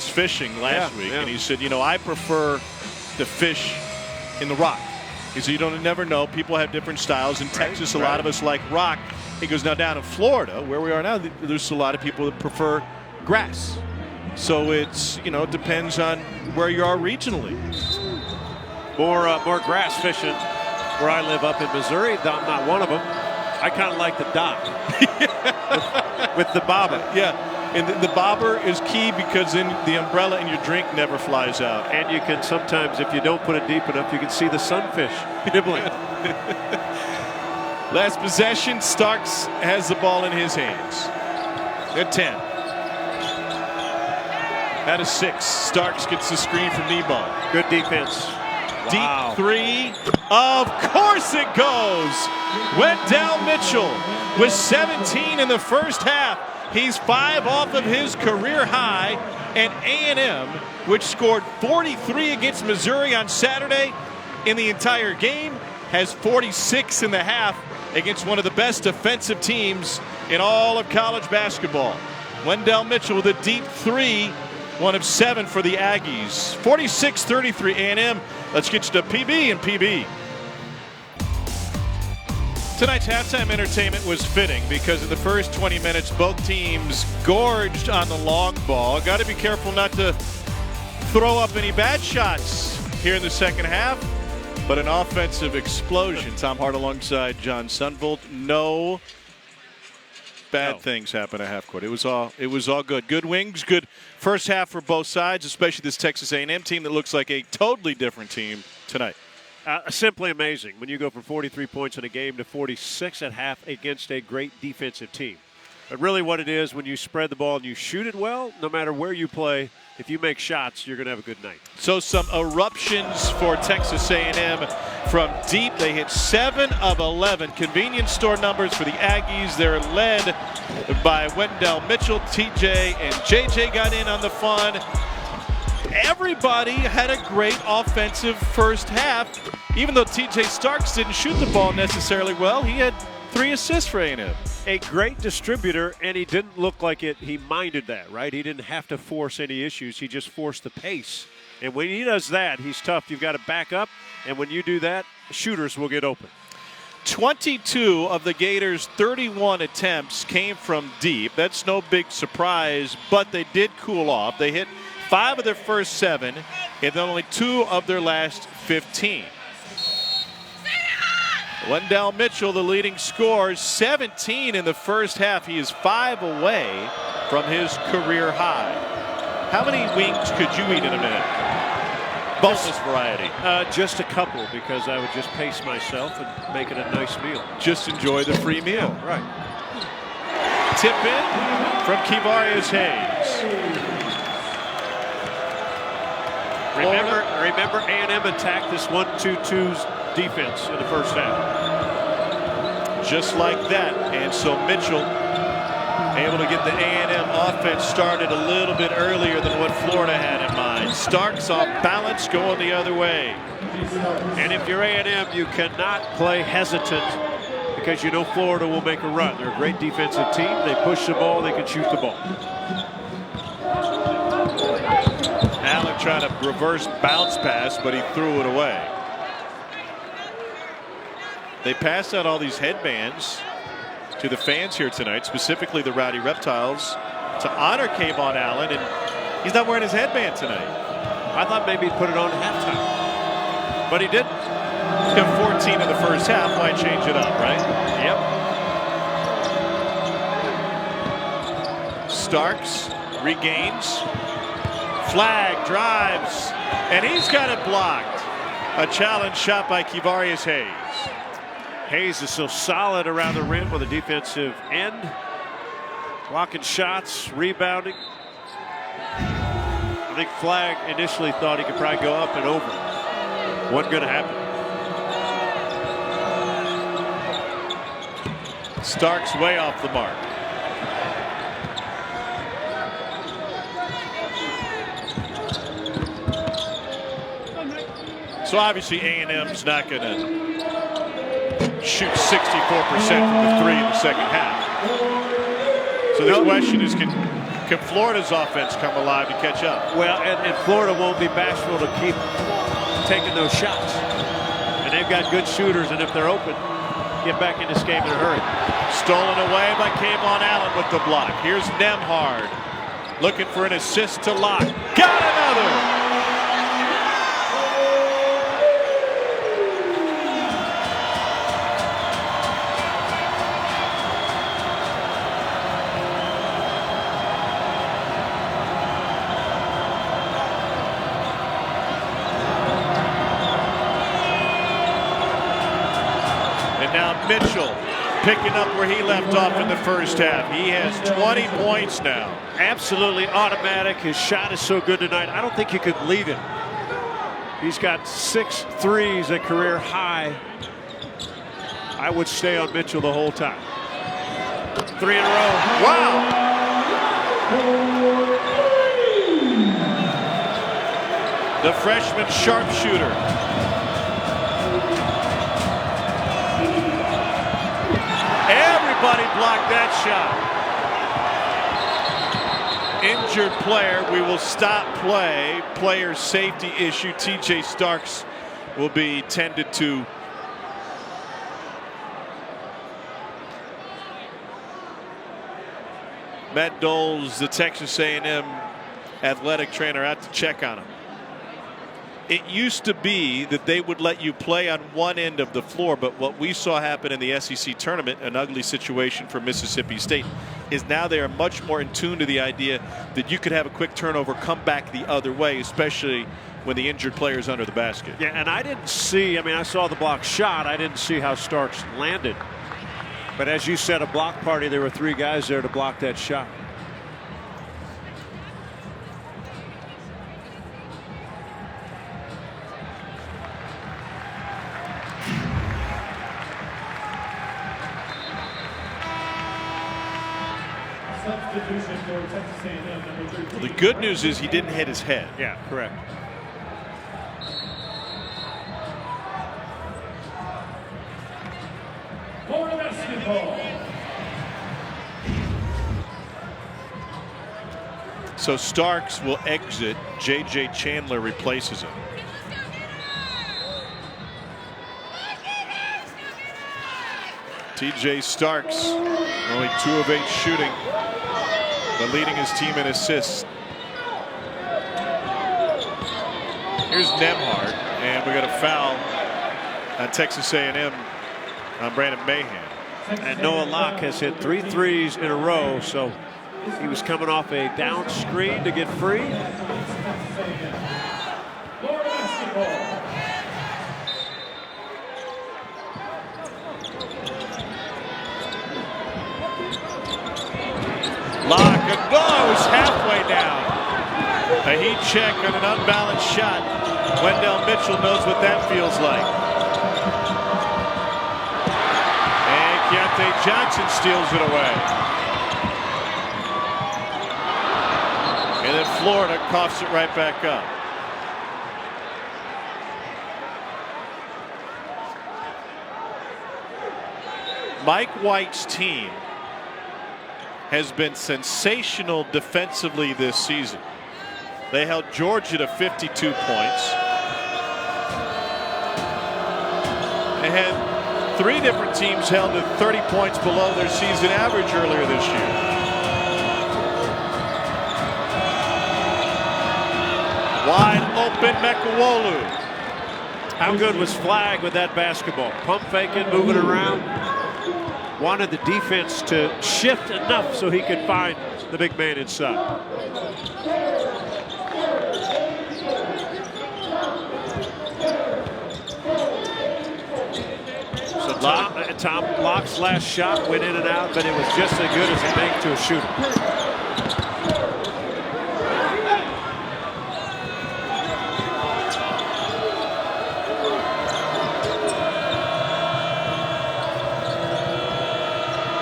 fishing last week, and he said, I prefer to fish in the rock. He said, you never know. People have different styles. In Texas, a lot of us like rock. He goes, now down in Florida, where we are now, there's a lot of people that prefer grass. So it's, depends on where you are regionally. More grass fishing where I live up in Missouri. I'm not one of them. I kind of like the dock with the bobber. Yeah, and the bobber is key because then the umbrella in your drink never flies out. And you can sometimes, if you don't put it deep enough, you can see the sunfish nibbling. Last possession, Starks has the ball in his hands. At 10. At a 6, Starks gets the screen from Nebo. Good defense. Deep three. Of course it goes. Wendell Mitchell with 17 in the first half. He's 5 off of his career high. And A&M, which scored 43 against Missouri on Saturday in the entire game, has 46 in the half against one of the best defensive teams in all of college basketball. Wendell Mitchell with a deep three, 1 of 7 for the Aggies. 46-33 A&M. Let's get you to PB and PB. Tonight's halftime entertainment was fitting because in the first 20 minutes, both teams gorged on the long ball. Got to be careful not to throw up any bad shots here in the second half. But an offensive explosion. Tom Hart alongside John Sunvolt. No bad things happen at half court. It was all good. Good wings, good first half for both sides, especially this Texas A&M team that looks like a totally different team tonight. Simply amazing when you go from 43 points in a game to 46 at half against a great defensive team. But really what it is, when you spread the ball and you shoot it well, no matter where you play, if you make shots, you're going to have a good night. So some eruptions for Texas A&M from deep. They hit 7 of 11 convenience store numbers for the Aggies. They're led by Wendell Mitchell. TJ and JJ got in on the fun. Everybody had a great offensive first half. Even though TJ Starks didn't shoot the ball necessarily well, he had 3 assists for A&M. A great distributor, and he didn't look like he minded that, right? He didn't have to force any issues. He just forced the pace. And when he does that, he's tough. You've got to back up, and when you do that, shooters will get open. 22 of the Gators' 31 attempts came from deep. That's no big surprise, but they did cool off. They hit 5 of their first 7, and then only 2 of their last 15. Wendell Mitchell, the leading scorer, 17 in the first half. He is 5 away from his career high. How many wings could you eat in a minute? Boneless variety. Just a couple, because I would just pace myself and make it a nice meal. Just enjoy the free meal. Right. Tip in from Kevarius Hayes. Remember A&M attacked this 1-2-2 defense in the first half. Just like that. And so Mitchell able to get the A&M offense started a little bit earlier than what Florida had in mind. Starks off balance, going the other way. And if you're A&M, you cannot play hesitant because you know Florida will make a run. They're a great defensive team. They push the ball, they can shoot the ball. Allen trying to reverse bounce pass, but he threw it away. They passed out all these headbands to the fans here tonight, specifically the Rowdy Reptiles, to honor Kayvon Allen, and he's not wearing his headband tonight. I thought maybe he'd put it on at halftime, but he didn't. He's got 14 in the first half. Why change it up, right? Yep. Starks regains. Flag, drives, and he's got it blocked. A challenge shot by Kevarius Hayes. Hayes is so solid around the rim with a defensive end. Blocking shots, rebounding. I think Flag initially thought he could probably go up and over. Wasn't going to happen. Starks way off the mark. So obviously A&M's not going to shoot 64% from the three in the second half. So the question is, can Florida's offense come alive to catch up? Well, and Florida won't be bashful to keep taking those shots. And they've got good shooters, and if they're open, get back in this game in a hurry. Stolen away by Kayvon Allen with the block. Here's Nembhard looking for an assist to Locke. Got another! Mitchell picking up where he left off in the first half. He has 20 points now. Absolutely automatic. His shot is so good tonight. I don't think you could leave him. He's got 6 threes, a career high. I would stay on Mitchell the whole time. 3 in a row. Wow. The freshman sharpshooter. Everybody blocked that shot. Injured player. We will stop play. Player safety issue. TJ Starks will be tended to. Matt Doles, the Texas A&M athletic trainer, out to check on him. It used to be that they would let you play on one end of the floor, but what we saw happen in the SEC tournament, an ugly situation for Mississippi State, is now they are much more in tune to the idea that you could have a quick turnover, come back the other way, especially when the injured player is under the basket. Yeah, and I didn't see, I mean, I saw the block shot. I didn't see how Starks landed. But as you said, a block party, there were 3 guys there to block that shot. Well, the good news is he didn't hit his head. Yeah, correct. Florida basketball. So Starks will exit. J.J. Chandler replaces him. TJ Starks, only 2 of 8 shooting, but leading his team in assists. Here's Nembhard, and we got a foul on Texas A&M on Brandon Mahan. And Noah Locke has hit 3 threes in a row, so he was coming off a down screen to get free. Florida basketball. Locke, oh, is halfway down. A heat check on an unbalanced shot. Wendell Mitchell knows what that feels like. And Keontae Johnson steals it away. And then Florida coughs it right back up. Mike White's team has been sensational defensively this season. They held Georgia to 52 points. They had 3 different teams held to 30 points below their season average earlier this year. Wide open Mekawolu. How good was Flagg with that basketball? Pump faking, moving around. Wanted the defense to shift enough so he could find the big man inside. So Tom Locke's last shot went in and out, but it was just as good as a make to a shooter.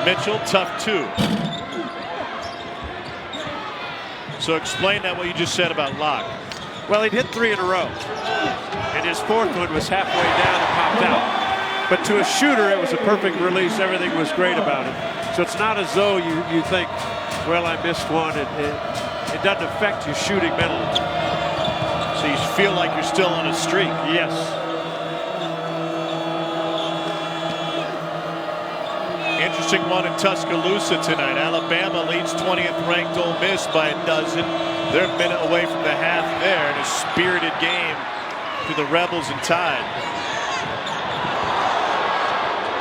Mitchell, tough 2. So explain that, what you just said about Locke. Well, he'd hit 3 in a row. and his fourth one was halfway down and popped out. But to a shooter, it was a perfect release. Everything was great about it. So it's not as though you think, well, I missed one. It doesn't affect your shooting mentally. So you feel like you're still on a streak. Yes. Interesting one in Tuscaloosa tonight. Alabama leads 20th ranked Ole Miss by a dozen. They're a minute away from the half there in a spirited game to the Rebels and Tide.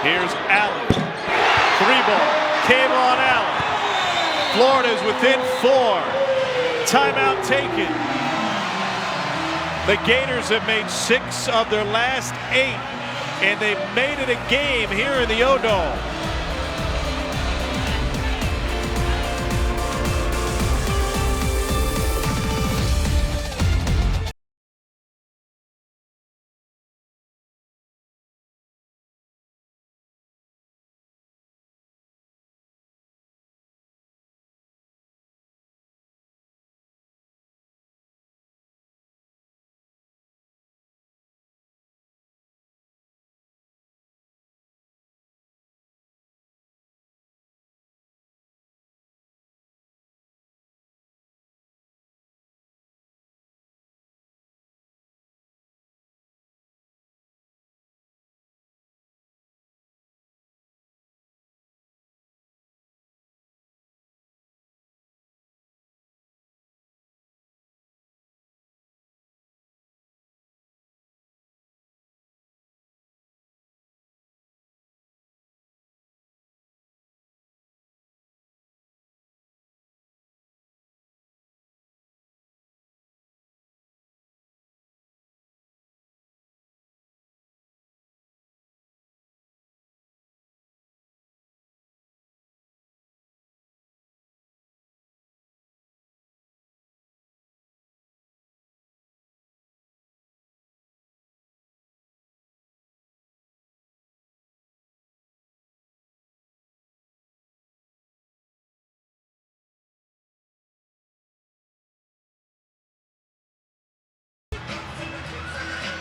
Here's Allen. 3-ball. Kayvon Allen. Florida's within 4. Timeout taken. The Gators have made 6 of their last 8, and they've made it a game here in the O-Dome.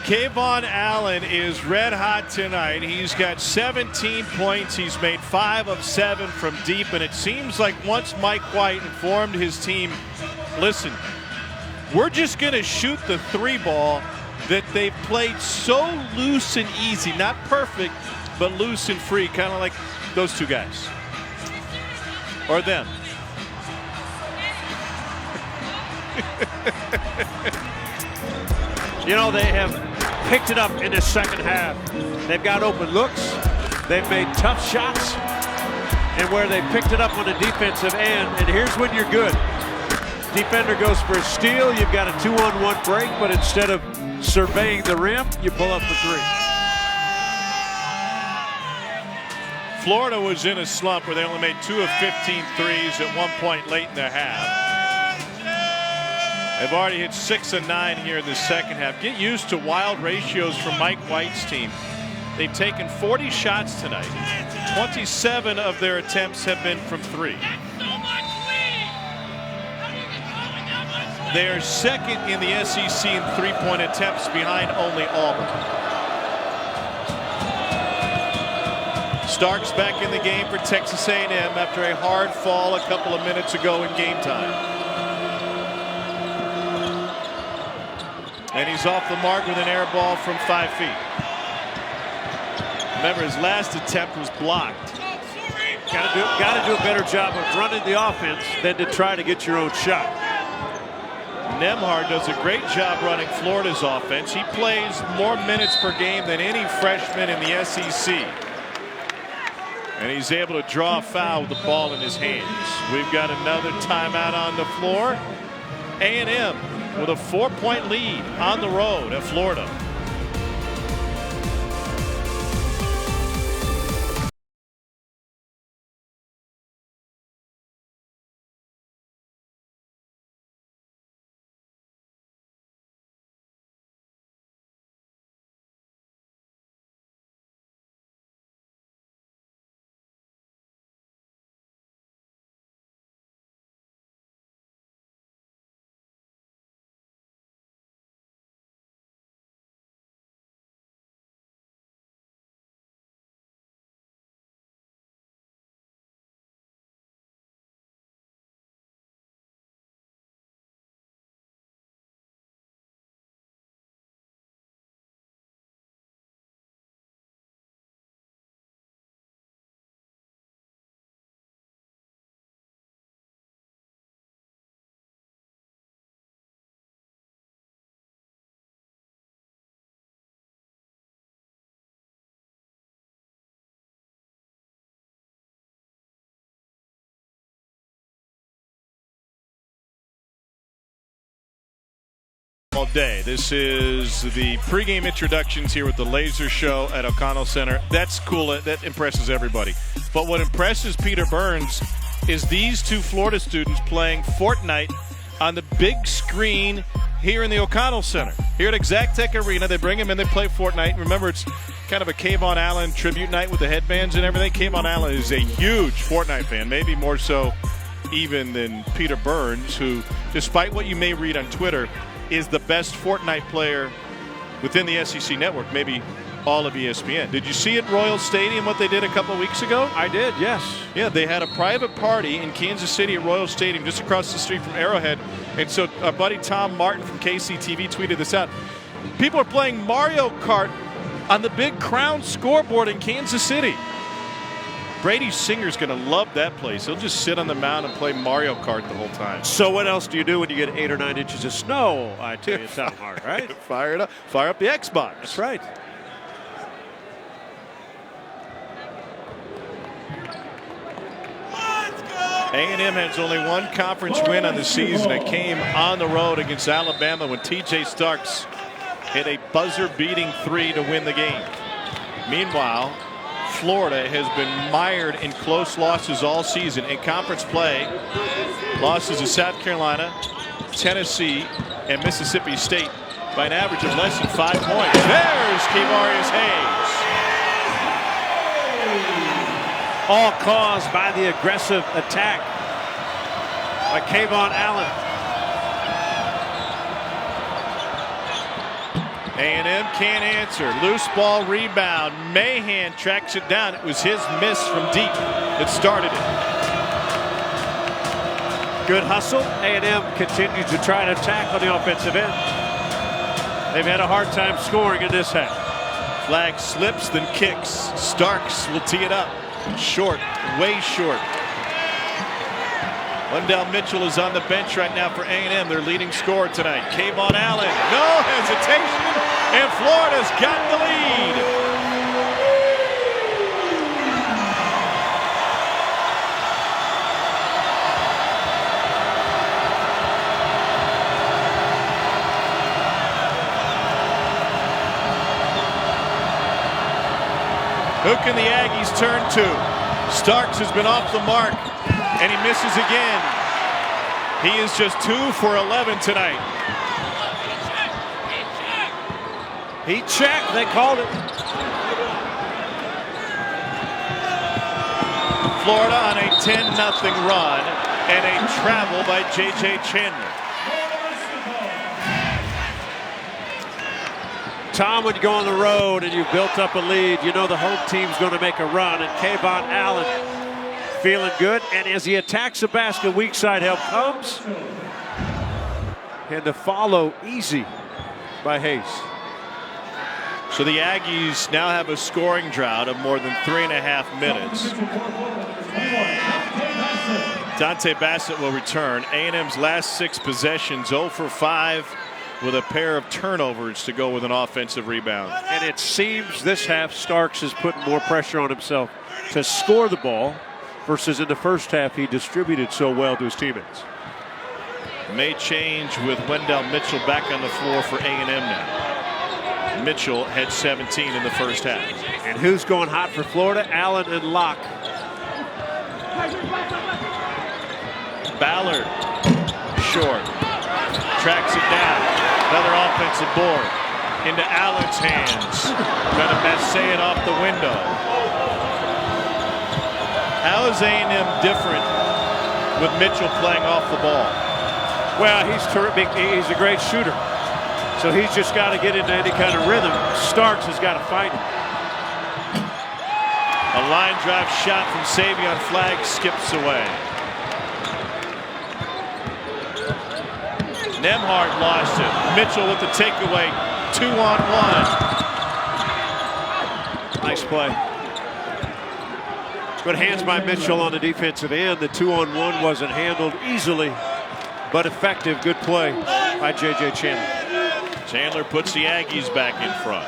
Kayvon Allen is red hot tonight. He's got 17 points. He's made 5 of 7 from deep, and it seems like once Mike White informed his team, listen, we're just going to shoot the 3-ball, that they've played so loose and easy, not perfect, but loose and free, kind of like those two guys. Or them. You know, they have picked it up in the second half. They've got open looks. They've made tough shots. And where they picked it up on the defensive end, and here's when you're good. Defender goes for a steal. You've got a 2-on-1 break, but instead of surveying the rim, you pull up for 3. Florida was in a slump where they only made 2 of 15 threes at one point late in the half. They've already hit 6 of 9 here in the second half. Get used to wild ratios from Mike White's team. They've taken 40 shots tonight. 27 of their attempts have been from 3. They are second in the SEC in 3-point attempts, behind only Auburn. Starks back in the game for Texas A&M after a hard fall a couple of minutes ago in game time. And he's off the mark with an air ball from 5 feet. Remember, his last attempt was blocked. Got to do a better job of running the offense than to try to get your own shot. Nembhard does a great job running Florida's offense. He plays more minutes per game than any freshman in the SEC. And he's able to draw a foul with the ball in his hands. We've got another timeout on the floor. A&M with a 4-point lead on the road at Florida. all day. This is the pregame introductions here with the Laser Show at O'Connell Center. That's cool. That impresses everybody. But what impresses Peter Burns is these two Florida students playing Fortnite on the big screen here in the O'Connell Center. Here at Exactech Arena, they bring them in, they play Fortnite. Remember, it's kind of a Kayvon Allen tribute night with the headbands and everything. Kayvon Allen is a huge Fortnite fan, maybe more so even than Peter Burns, who, despite what you may read on Twitter, is the best Fortnite player within the SEC network, maybe all of ESPN. Did you see at Royal Stadium what they did a couple of weeks ago? I did, yes. Yeah, they had a private party in Kansas City at Royal Stadium, just across the street from Arrowhead. And so our buddy Tom Martin from KCTV tweeted this out. People are playing Mario Kart on the big Crown scoreboard in Kansas City. Brady Singer's going to love that place. He'll just sit on the mound and play Mario Kart the whole time. So what else do you do when you get 8 or 9 inches of snow? I tell you, Tom Hart, right? Fire it up. Fire up the Xbox. That's right. A&M has only one conference win on the season. It came on the road against Alabama when T.J. Starks hit a buzzer-beating 3 to win the game. Meanwhile, Florida has been mired in close losses all season in conference play. Losses to South Carolina, Tennessee, and Mississippi State by an average of less than 5 points. There's Kevarius Hayes. All caused by the aggressive attack by Kayvon Allen. A&M can't answer. Loose ball rebound. Mahan tracks it down. It was his miss from deep that started it. Good hustle. A&M continues to try to attack on the offensive end. They've had a hard time scoring in this half. Flag slips, then kicks. Starks will tee it up. Short, way short. Wendell Mitchell is on the bench right now for A&M, their leading scorer tonight. Kayvon Allen, no hesitation, and Florida's got the lead. Who can the Aggies turn to? Starks has been off the mark, and he misses again. He is just 2 for 11 tonight. He checked. They called it. Florida on a 10-0 run and a travel by J.J. Chandler. Tom, when you go on the road and you've built up a lead, you know the home team's going to make a run. And Kayvon Allen feeling good. And as he attacks the basket, weak side help comes. And the follow easy by Hayes. So the Aggies now have a scoring drought of more than 3.5 minutes. Dante Bassett will return. A&M's last 6 possessions, 0 for 5. With a pair of turnovers to go with an offensive rebound. And it seems this half Starks is putting more pressure on himself to score the ball versus in the first half he distributed so well to his teammates. May change with Wendell Mitchell back on the floor for A&M now. Mitchell had 17 in the first half. And who's going hot for Florida? Allen and Locke. Ballard, short, tracks it down. Another offensive board into Allen's hands. Trying to Massey it off the window. How is A&M different with Mitchell playing off the ball? Well, he's terrific. He's a great shooter. So he's just got to get into any kind of rhythm. Starks has got to find him. A line drive shot from Savion Flag skips away. Nembhard lost it. Mitchell with the takeaway. 2-on-1. Nice play. Good hands by Mitchell on the defensive end. The 2-on-1 wasn't handled easily, but effective. Good play by J.J. Chandler. Chandler puts the Aggies back in front.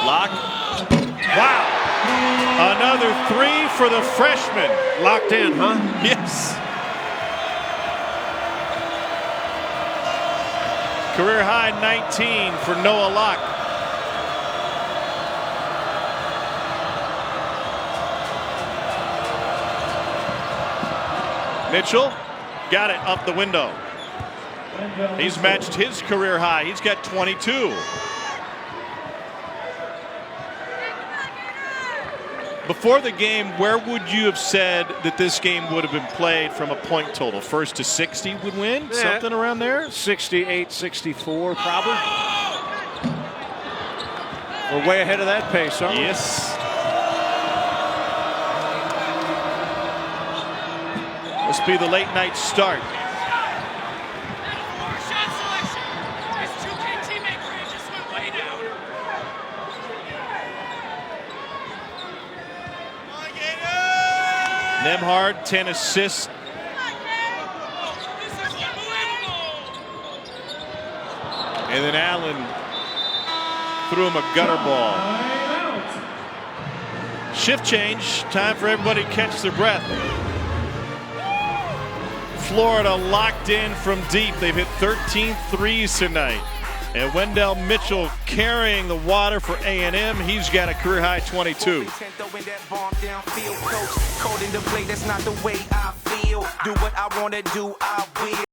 Locke. Wow. Another 3 for the freshman. Locked in, huh? Yes. Career high 19 for Noah Locke. Mitchell got it up the window. He's matched his career high. He's got 22. Before the game, where would you have said that this game would have been played from a point total? First to 60 would win? Yeah. Something around there? 68, 64 probably. We're way ahead of that pace, aren't we? Yes. Must be the late night start. Nembhard, 10 assists. And then Allen threw him a gutter ball. Shift change. Time for everybody to catch their breath. Florida locked in from deep. They've hit 13 threes tonight. And Wendell Mitchell carrying the water for A&M. He's got a career high 22. Cold in the play, that's not the way I feel. Do what I want to do, I will.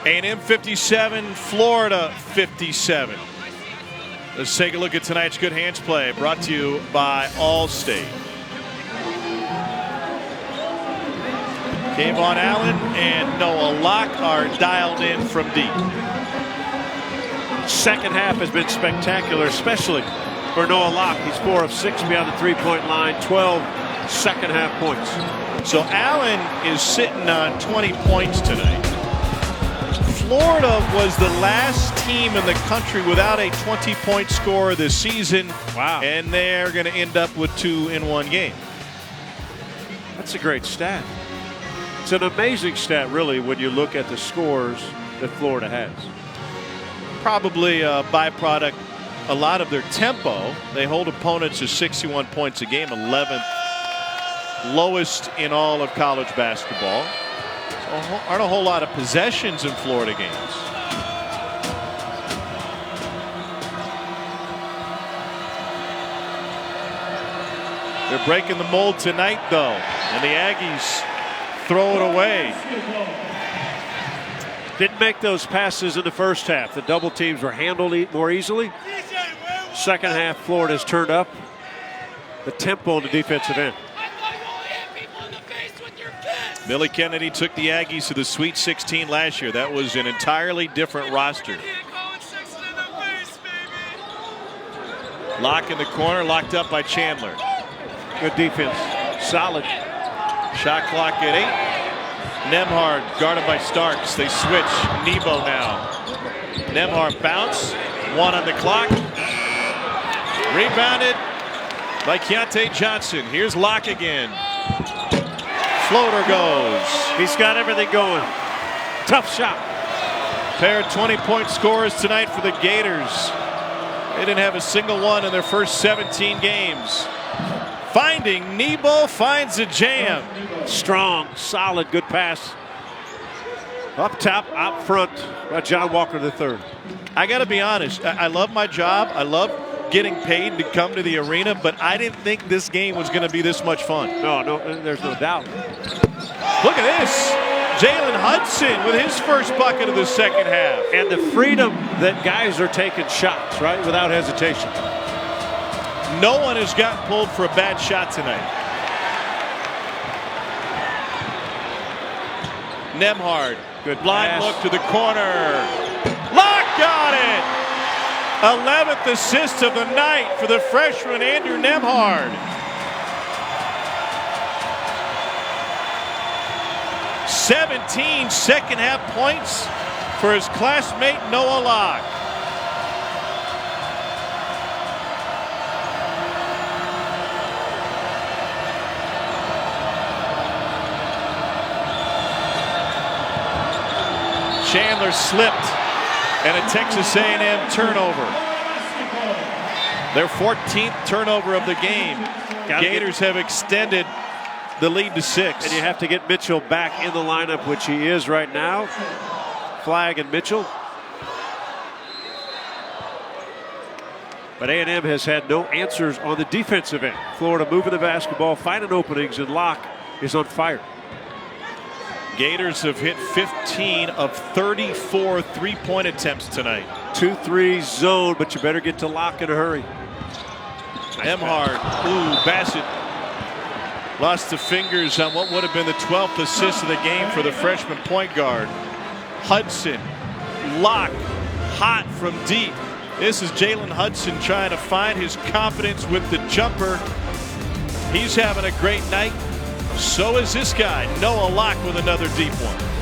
A&M 57, Florida 57. Let's take a look at tonight's Good Hands play, brought to you by Allstate. Kayvon Allen and Noah Locke are dialed in from deep. Second half has been spectacular, especially for Noah Locke. He's 4 of 6 beyond the three-point line, 12 second half points. So Allen is sitting on 20 points tonight. Florida was the last team in the country without a 20-point scorer this season. Wow. And they're going to end up with 2 in one game. That's a great stat. It's an amazing stat, really, when you look at the scores that Florida has. Probably a byproduct, a lot of their tempo. They hold opponents to 61 points a game, 11th lowest in all of college basketball. So aren't a whole lot of possessions in Florida games. They're breaking the mold tonight, though, and the Aggies throw it away. Didn't make those passes in the first half. The double teams were handled more easily. Second half, Florida's turned up the tempo on the defensive end. Billy Kennedy took the Aggies to the Sweet 16 last year. That was an entirely different roster. Locke in the corner, locked up by Chandler. Good defense. Solid. Shot clock at 8. Nembhard guarded by Starks. They switch. Nebo now. Nembhard bounce. 1 on the clock. Rebounded by Keontae Johnson. Here's Locke again. Floater goes. He's got everything going. Tough shot. Pair of 20-point scorers tonight for the Gators. They didn't have a single one in their first 17 games. Finding Nebo, finds a jam. Strong, solid, good pass. Up top, out front by John Walker III. I got to be honest. I love my job. I love getting paid to come to the arena, but I didn't think this game was going to be this much fun. No, there's no doubt. Look at this. Jalen Hudson with his first bucket of the second half. And the freedom that guys are taking shots, right, without hesitation. No one has gotten pulled for a bad shot tonight. Nembhard. Good blind pass. look to the corner. Locke got it. 11th assist of the night for the freshman Andrew Nembhard. 17 second half points for his classmate Noah Locke. Chandler slipped, and a Texas A&M turnover. Their 14th turnover of the game. Gators have extended the lead to 6. And you have to get Mitchell back in the lineup, which he is right now. Flagg and Mitchell. But A&M has had no answers on the defensive end. Florida moving the basketball, finding openings, and Locke is on fire. Gators have hit 15 of 34 three-point attempts tonight. 2-3 zone, but you better get to Locke in a hurry. Nembhard. Ooh, Bassett lost the fingers on what would have been the 12th assist of the game for the freshman point guard. Hudson. Locke. Hot from deep. This is Jalen Hudson trying to find his confidence with the jumper. He's having a great night. So is this guy, Noah Locke, with another deep one.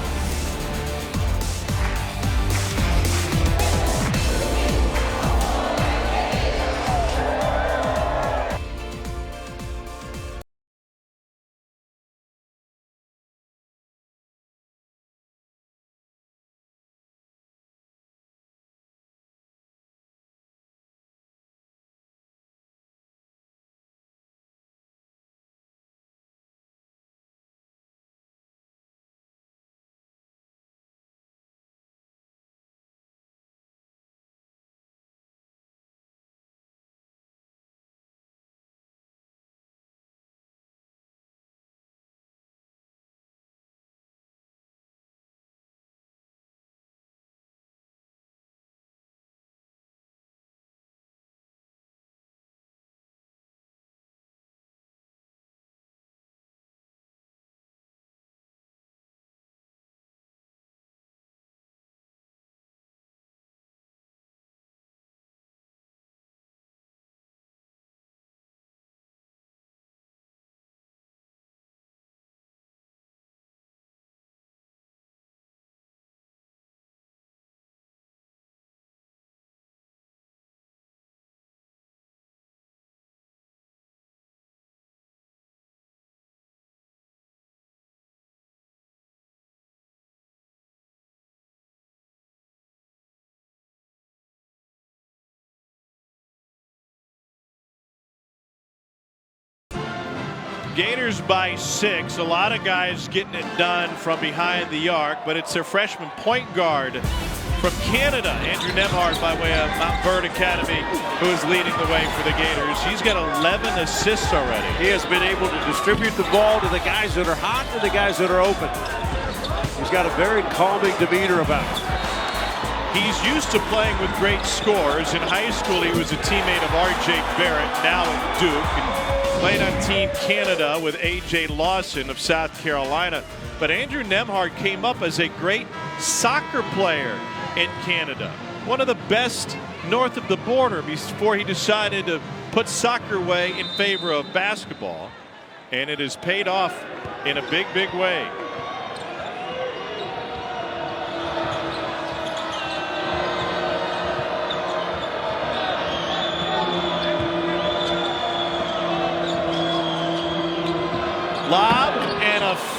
Gators by 6. A lot of guys getting it done from behind the arc, but it's their freshman point guard from Canada, Andrew Nembhard, by way of Mount Vernon Academy, who is leading the way for the Gators. He's got 11 assists already. He has been able to distribute the ball to the guys that are hot and the guys that are open. He's got a very calming demeanor about him. He's used to playing with great scores. In high school, he was a teammate of R.J. Barrett, now at Duke, and played on Team Canada with A.J. Lawson of South Carolina. But Andrew Nembhard came up as a great soccer player in Canada. One of the best north of the border before he decided to put soccer away in favor of basketball. And it has paid off in a big, big way.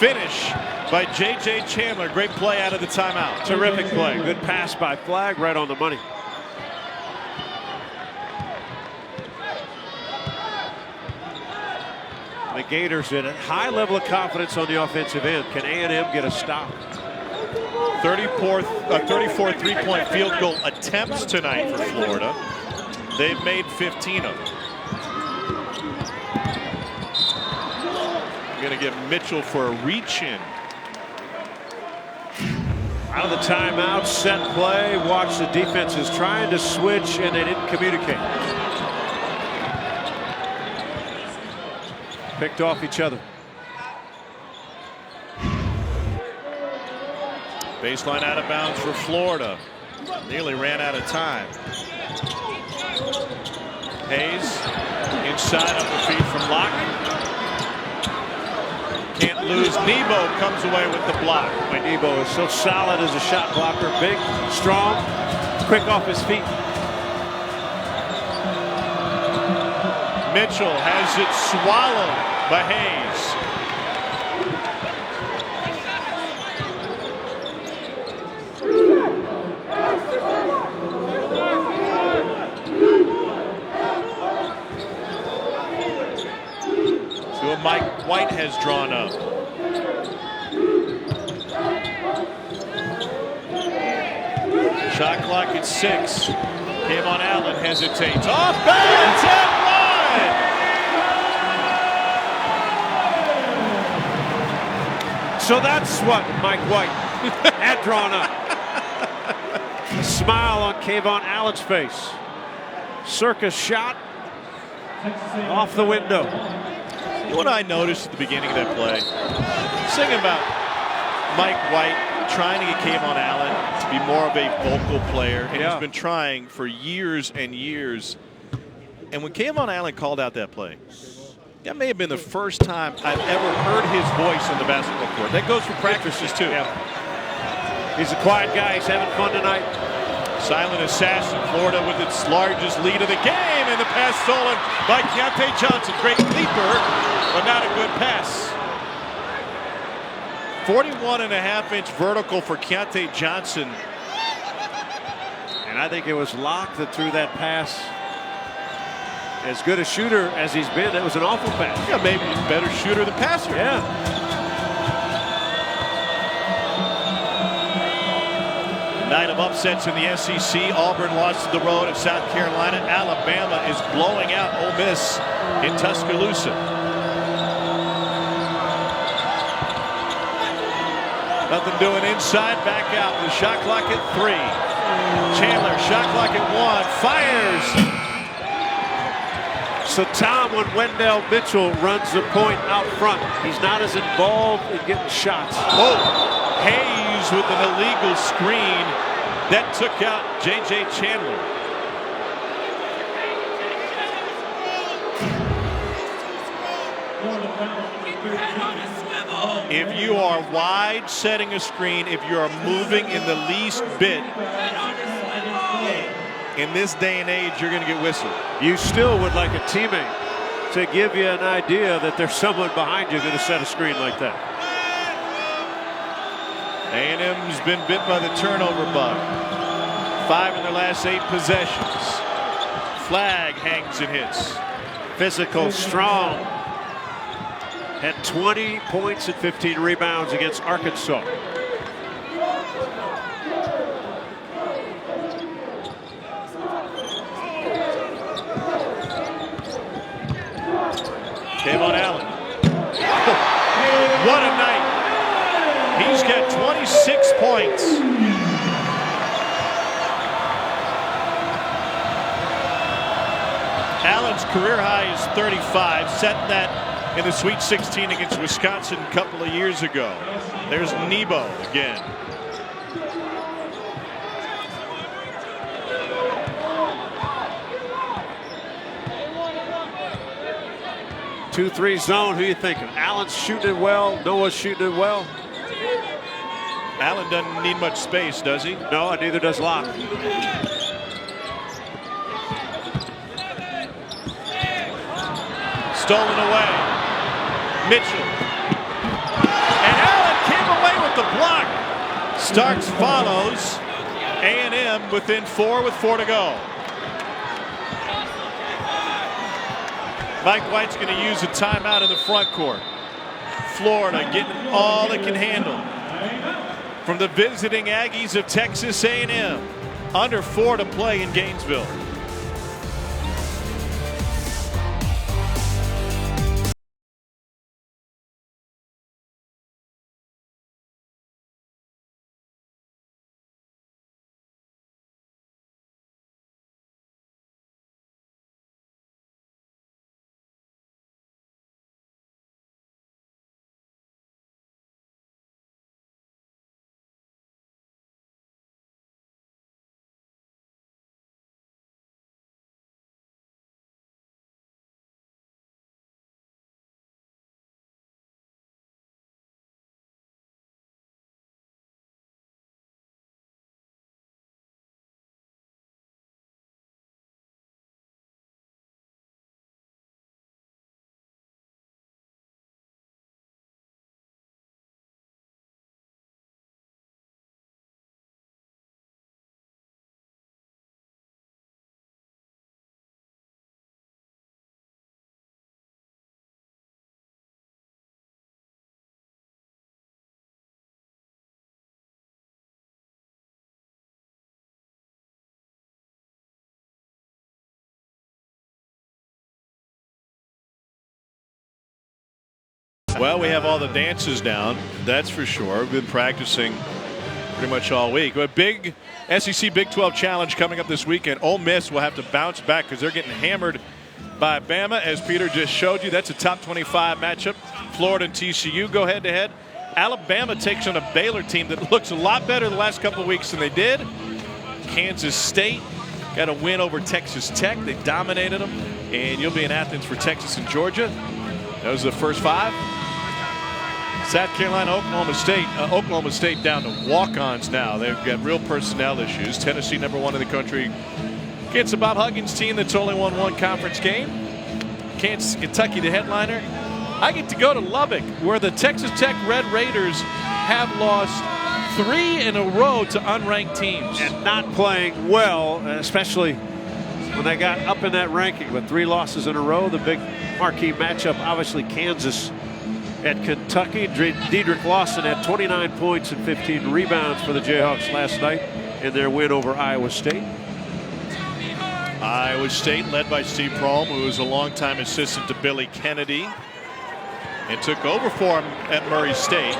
finish by J.J. Chandler. Great play out of the timeout. Terrific play. Good pass by Flagg, right on the money. The Gators at a high level of confidence on the offensive end. Can A&M get a stop? 34 three-point field goal attempts tonight for Florida. They've made 15 of them. Going to get Mitchell for a reach-in. Out of the timeout, set play. Watch the defense is trying to switch, and they didn't communicate. Picked off each other. Baseline out of bounds for Florida. Nearly ran out of time. Hayes inside up the feet from Locke. Can't lose. Nebo comes away with the block. Boy, Nebo is so solid as a shot blocker. Big, strong, quick off his feet. Mitchell has it swallowed by Hayes. See what Mike White has drawn up. Shot clock at 6. Kayvon Allen hesitates. Off balance and one! So that's what Mike White had drawn up. A smile on Kayvon Allen's face. Circus shot off the window. You know what I noticed at the beginning of that play? Thinking about Mike White trying to get Kayvon Allen to be more of a vocal player, and he's been trying for years and years. And when Kayvon Allen called out that play, that may have been the first time I've ever heard his voice on the basketball court. That goes for practices too. Yeah. He's a quiet guy. He's having fun tonight. Silent assassin, Florida with its largest lead of the game, and the pass stolen by Keontae Johnson. Great leaper, but not a good pass. 41.5-inch vertical for Keontae Johnson. And I think it was Locke that threw that pass. As good a shooter as he's been, it was an awful pass. Yeah, maybe he's a better shooter than passer. Yeah. Night of upsets in the SEC. Auburn lost to the road at South Carolina. Alabama is blowing out Ole Miss in Tuscaloosa. Nothing doing inside, back out. The shot clock at 3. Chandler, shot clock at 1. Fires. So Tom, when Wendell Mitchell runs the point out front, he's not as involved in getting shots. Oh, Hayes with an illegal screen that took out J.J. Chandler. If you are wide setting a screen, if you are moving in the least bit, in this day and age, you're going to get whistled. You still would like a teammate to give you an idea that there's someone behind you going to set a screen like that. A&M's been bit by the turnover bug. 5 in their last 8 possessions. Flagg hangs and hits. Physical, strong. Had 20 points and 15 rebounds against Arkansas. Kayvon Allen. What a night. He's got 26 points. Allen's career high is 35. Set that in the Sweet 16 against Wisconsin a couple of years ago. There's Nebo again. Two-three zone. Who you thinking? Allen's shooting it well. Noah's shooting it well. Allen doesn't need much space, does he? No, and neither does Locke. Stolen away. Mitchell. And Starks follows. A&M within 4 with 4 to go. Mike White's going to use a timeout in the front court. Florida getting all it can handle from the visiting Aggies of Texas A&M. Under 4 to play in Gainesville. Well, we have all the dances down, that's for sure. We've been practicing pretty much all week. But big SEC Big 12 challenge coming up this weekend. Ole Miss will have to bounce back because they're getting hammered by Bama, as Peter just showed you. That's a top 25 matchup. Florida and TCU go head to head. Alabama takes on a Baylor team that looks a lot better the last couple of weeks than they did. Kansas State got a win over Texas Tech. They dominated them. And you'll be in Athens for Texas and Georgia. Those are the first 5. South Carolina, Oklahoma State down to walk-ons now. They've got real personnel issues. Tennessee, number 1 in the country, gets a Bob Huggins team that's only won 1 conference game. Kansas, Kentucky, the headliner. I get to go to Lubbock, where the Texas Tech Red Raiders have lost 3 in a row to unranked teams. And not playing well, especially when they got up in that ranking with 3 losses in a row. The big marquee matchup, obviously Kansas at Kentucky. Dedrick Lawson had 29 points and 15 rebounds for the Jayhawks last night in their win over Iowa State. Iowa State led by Steve Prohm, who was a longtime assistant to Billy Kennedy and took over for him at Murray State.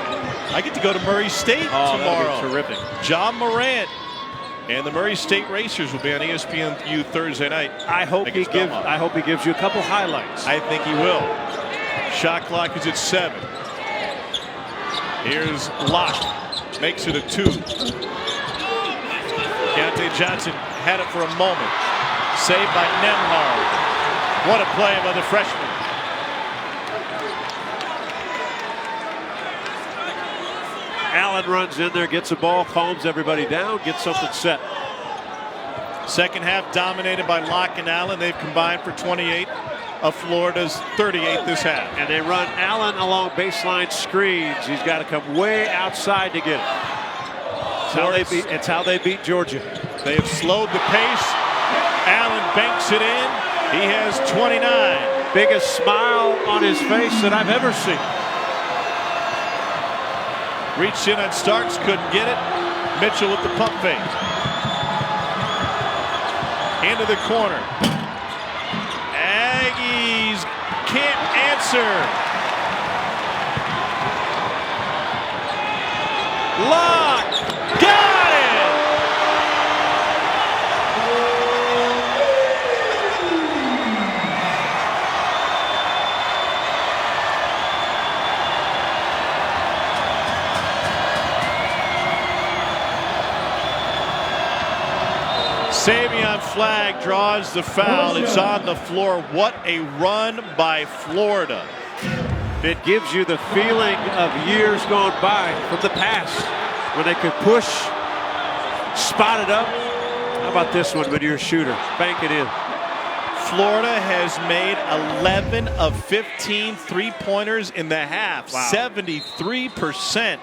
I get to go to Murray State tomorrow. Terrific. John Morant and the Murray State Racers will be on ESPNU Thursday night. I hope he gives you a couple highlights. I think he will. Shot clock is at 7. Here's Locke. Makes it a 2. Keontae Johnson had it for a moment. Saved by Nembhard. What a play by the freshman. Allen runs in there, gets a ball, calms everybody down, gets something set. Second half dominated by Locke and Allen. They've combined for 28 of Florida's 38 this half. And they run Allen along baseline screens. He's got to come way outside to get it. It's how they beat Georgia. They have slowed the pace. Allen banks it in. He has 29. Biggest smile on his face that I've ever seen. Reached in on Starks, couldn't get it. Mitchell with the pump fake. Into the corner. Aggies can't answer. Locke got it. Savion Flagg draws the foul. It's on the floor. What a run by Florida. It gives you the feeling of years gone by from the past when they could push, spot it up. How about this one with your shooter? Bank it in. Florida has made 11 of 15 three-pointers in the half. Wow. 73%.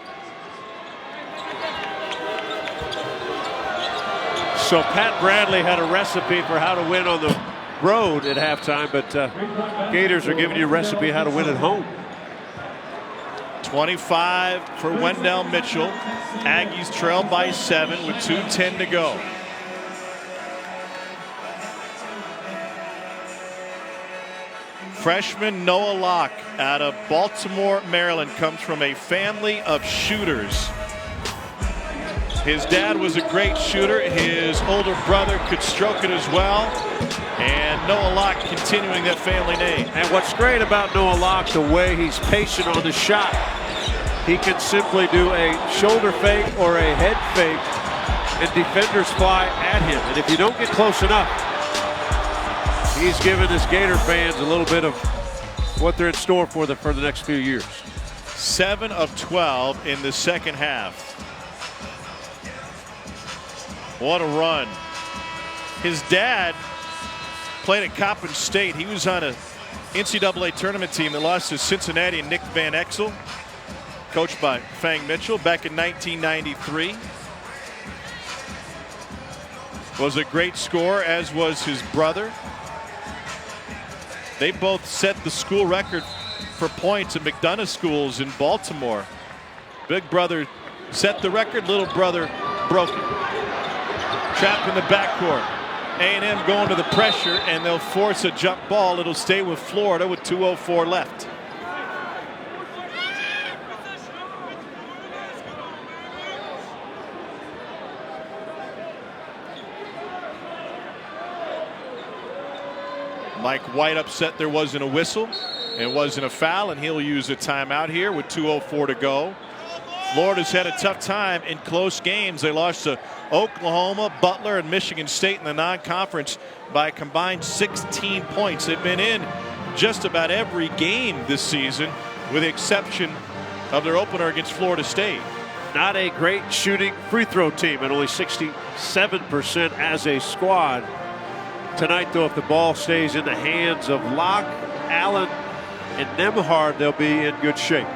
So Pat Bradley had a recipe for how to win on the road at halftime, but Gators are giving you a recipe how to win at home. 25 for Wendell Mitchell. Aggies trail by 7 with 2:10 to go. Freshman Noah Locke out of Baltimore, Maryland, comes from a family of shooters. His dad was a great shooter. His older brother could stroke it as well. And Noah Locke continuing that family name. And what's great about Noah Locke, the way he's patient on the shot. He can simply do a shoulder fake or a head fake, and defenders fly at him. And if you don't get close enough, he's given his Gator fans a little bit of what they're in store for the next few years. 7 of 12 in the second half. What a run. His dad played at Coppin State. He was on an NCAA tournament team that lost to Cincinnati and Nick Van Exel, coached by Fang Mitchell back in 1993. Was a great scorer, as was his brother. They both set the school record for points at McDonough schools in Baltimore. Big brother set the record, little brother broke it. Trapped in the backcourt. A&M going to the pressure, and they'll force a jump ball. It'll stay with Florida with 2:04 left. Mike White upset there wasn't a whistle. It wasn't a foul, and he'll use a timeout here with 2:04 to go. Florida's had a tough time in close games. They lost to Oklahoma, Butler, and Michigan State in the non-conference by a combined 16 points. They've been in just about every game this season, with the exception of their opener against Florida State. Not a great shooting free throw team at only 67% as a squad. Tonight, though, if the ball stays in the hands of Locke, Allen, and Nembhard, they'll be in good shape.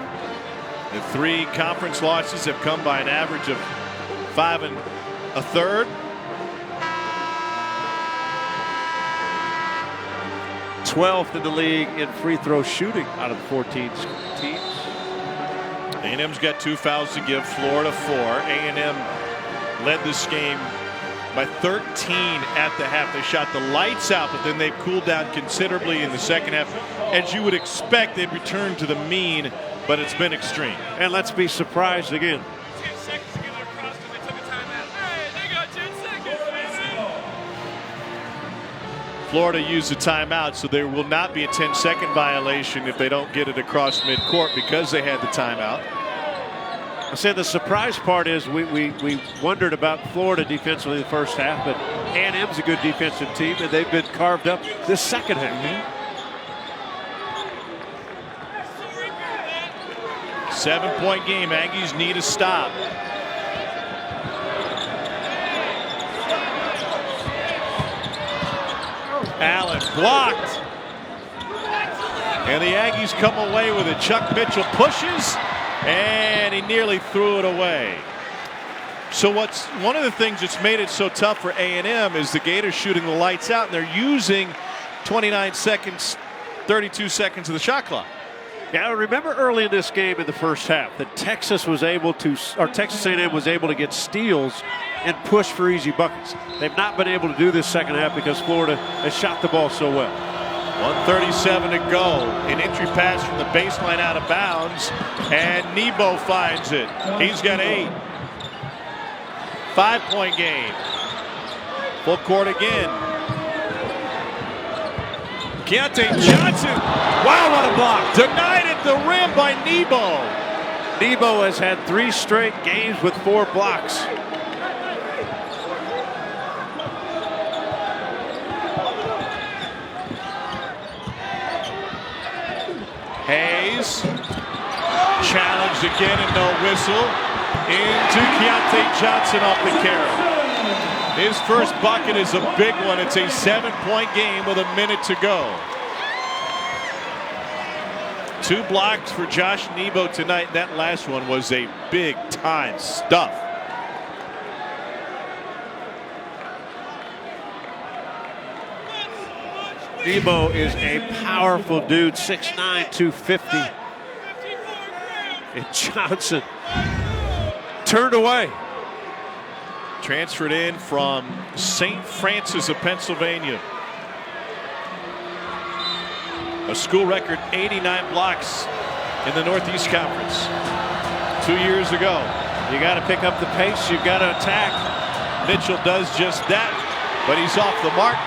The 3 conference losses have come by an average of 5 1/3. 12th in the league in free throw shooting out of the 14 teams. A&M's got 2 fouls to give, Florida 4. A&M led this game by 13 at the half. They shot the lights out, but then they've cooled down considerably in the second half. As you would expect, they've returned to the mean, but it's been extreme. And let's be surprised again. 10 seconds to get across because they took a timeout. Hey, they got 10 seconds, man. Florida used a timeout, so there will not be a 10-second violation if they don't get it across midcourt because they had the timeout. I said the surprise part is we wondered about Florida defensively in the first half, but A&M's a good defensive team, and they've been carved up this second half. 7-point game. Aggies need a stop. Allen blocked. And the Aggies come away with it. Chuck Mitchell pushes, and he nearly threw it away. So what's one of the things that's made it so tough for A&M is the Gators shooting the lights out, and they're using 29 seconds, 32 seconds of the shot clock. Yeah, I remember early in this game in the first half that Texas A&M was able to get steals and push for easy buckets. They've not been able to do this second half because Florida has shot the ball so well. 1:37 to go. An entry pass from the baseline out of bounds, and Nebo finds it. He's got 8. 5-point game. Full court again. Keontae Johnson. Wow, what a block. Denied at the rim by Nebo. Nebo has had 3 straight games with 4 blocks. Hayes challenged again and no whistle. Into Keontae Johnson off the carry. His first bucket is a big one. It's a 7-point game with a minute to go. 2 blocks for Josh Nebo tonight. That last one was a big time stuff. Nebo is a powerful dude, 6'9", 250. And Johnson turned away. Transferred in from St. Francis of Pennsylvania. A school record 89 blocks in the Northeast Conference 2 years ago. You got to pick up the pace. You've got to attack. Mitchell does just that, but he's off the mark.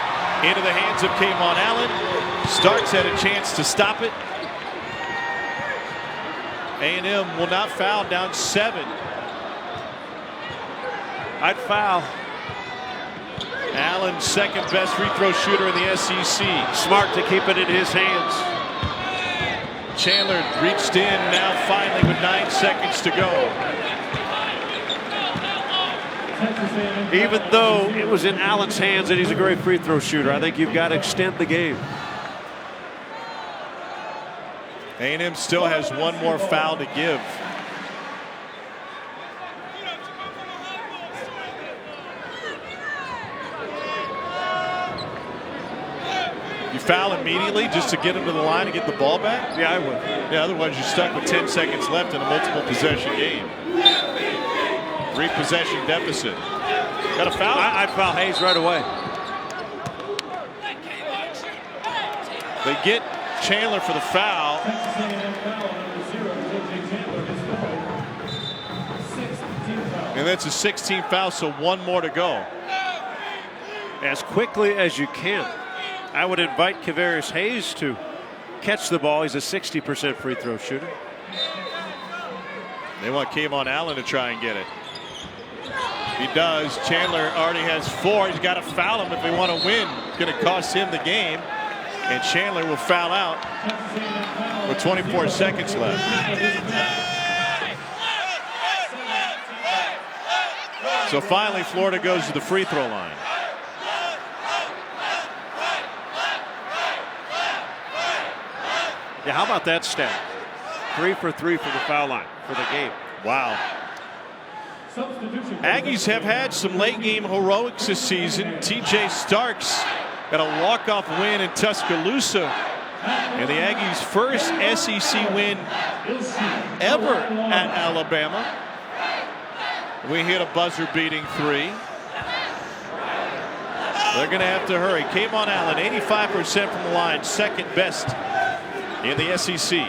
Into the hands of Kayvon Allen. Starks had a chance to stop it. A&M will not foul, down 7. I'd foul. Allen, second best free throw shooter in the SEC. Smart to keep it in his hands. Chandler reached in now finally with 9 seconds to go. Even though it was in Allen's hands and he's a great free throw shooter, I think you've got to extend the game. A&M still has one more foul to give. You foul immediately just to get him to the line and get the ball back? Yeah, I would. Yeah, otherwise you're stuck with 10 seconds left in a multiple possession game. 3-possession deficit. Got a foul? I'd foul Hayes right away. They get Chandler for the foul. And that's a 16th foul, so one more to go. As quickly as you can. I would invite Kavarius Hayes to catch the ball. He's a 60% free throw shooter. They want Kayvon Allen to try and get it. He does. Chandler already has 4. He's got to foul him if they want to win. It's going to cost him the game. And Chandler will foul out with 24 seconds left. So finally, Florida goes to the free throw line. Yeah, how about that stat? 3 for 3 from the foul line for the game. Wow. Aggies have had some late game heroics this season. TJ Starks got a walk-off win in Tuscaloosa. And the Aggies' first SEC win ever at Alabama. We hit a buzzer-beating 3. They're going to have to hurry. Kayvon Allen, 85% from the line, second best in the SEC.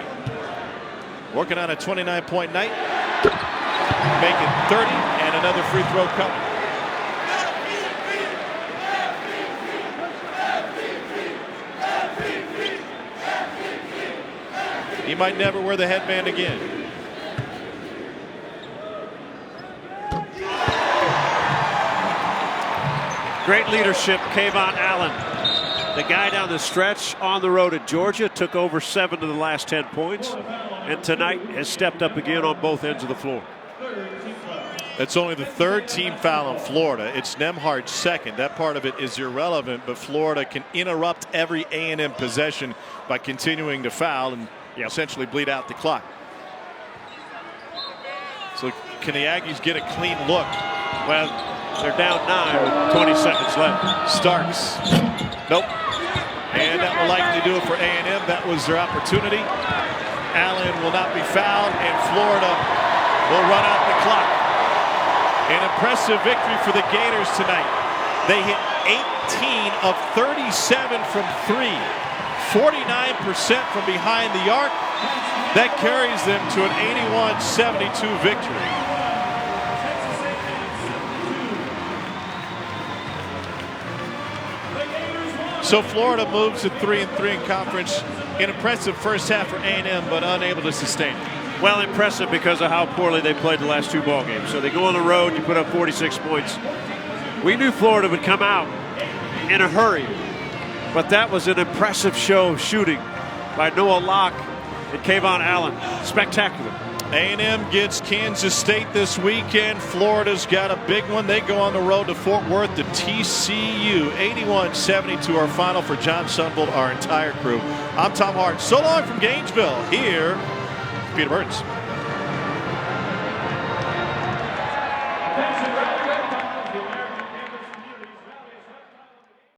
Working on a 29-point night. Making 30 and another free throw coming. He might never wear the headband again. Great leadership, Kayvon Allen. The guy down the stretch on the road at Georgia took over 7 of the last 10 points. And tonight has stepped up again on both ends of the floor. It's only the 3rd team foul in Florida. It's Nembhard's 2nd. That part of it is irrelevant, but Florida can interrupt every A&M possession by continuing to foul and essentially bleed out the clock. So can the Aggies get a clean look? Well, they're down 9 with 20 seconds left. Starks. Nope. And that will likely do it for A&M. That was their opportunity. Allen will not be fouled, and Florida will run out the clock. An impressive victory for the Gators tonight. They hit 18 of 37 from 3, 49% from behind the arc. That carries them to an 81-72 victory. So Florida moves to 3-3 in conference. An impressive first half for A&M, but unable to sustain it. Well, impressive because of how poorly they played the last 2 ball games. So they go on the road, you put up 46 points. We knew Florida would come out in a hurry, but that was an impressive show of shooting by Noah Locke and Kayvon Allen. Spectacular. A&M gets Kansas State this weekend. Florida's got a big one. They go on the road to Fort Worth to TCU. 81-72 our final for John Sunvold, our entire crew. I'm Tom Hart. So long from Gainesville. Here, Peter Burns.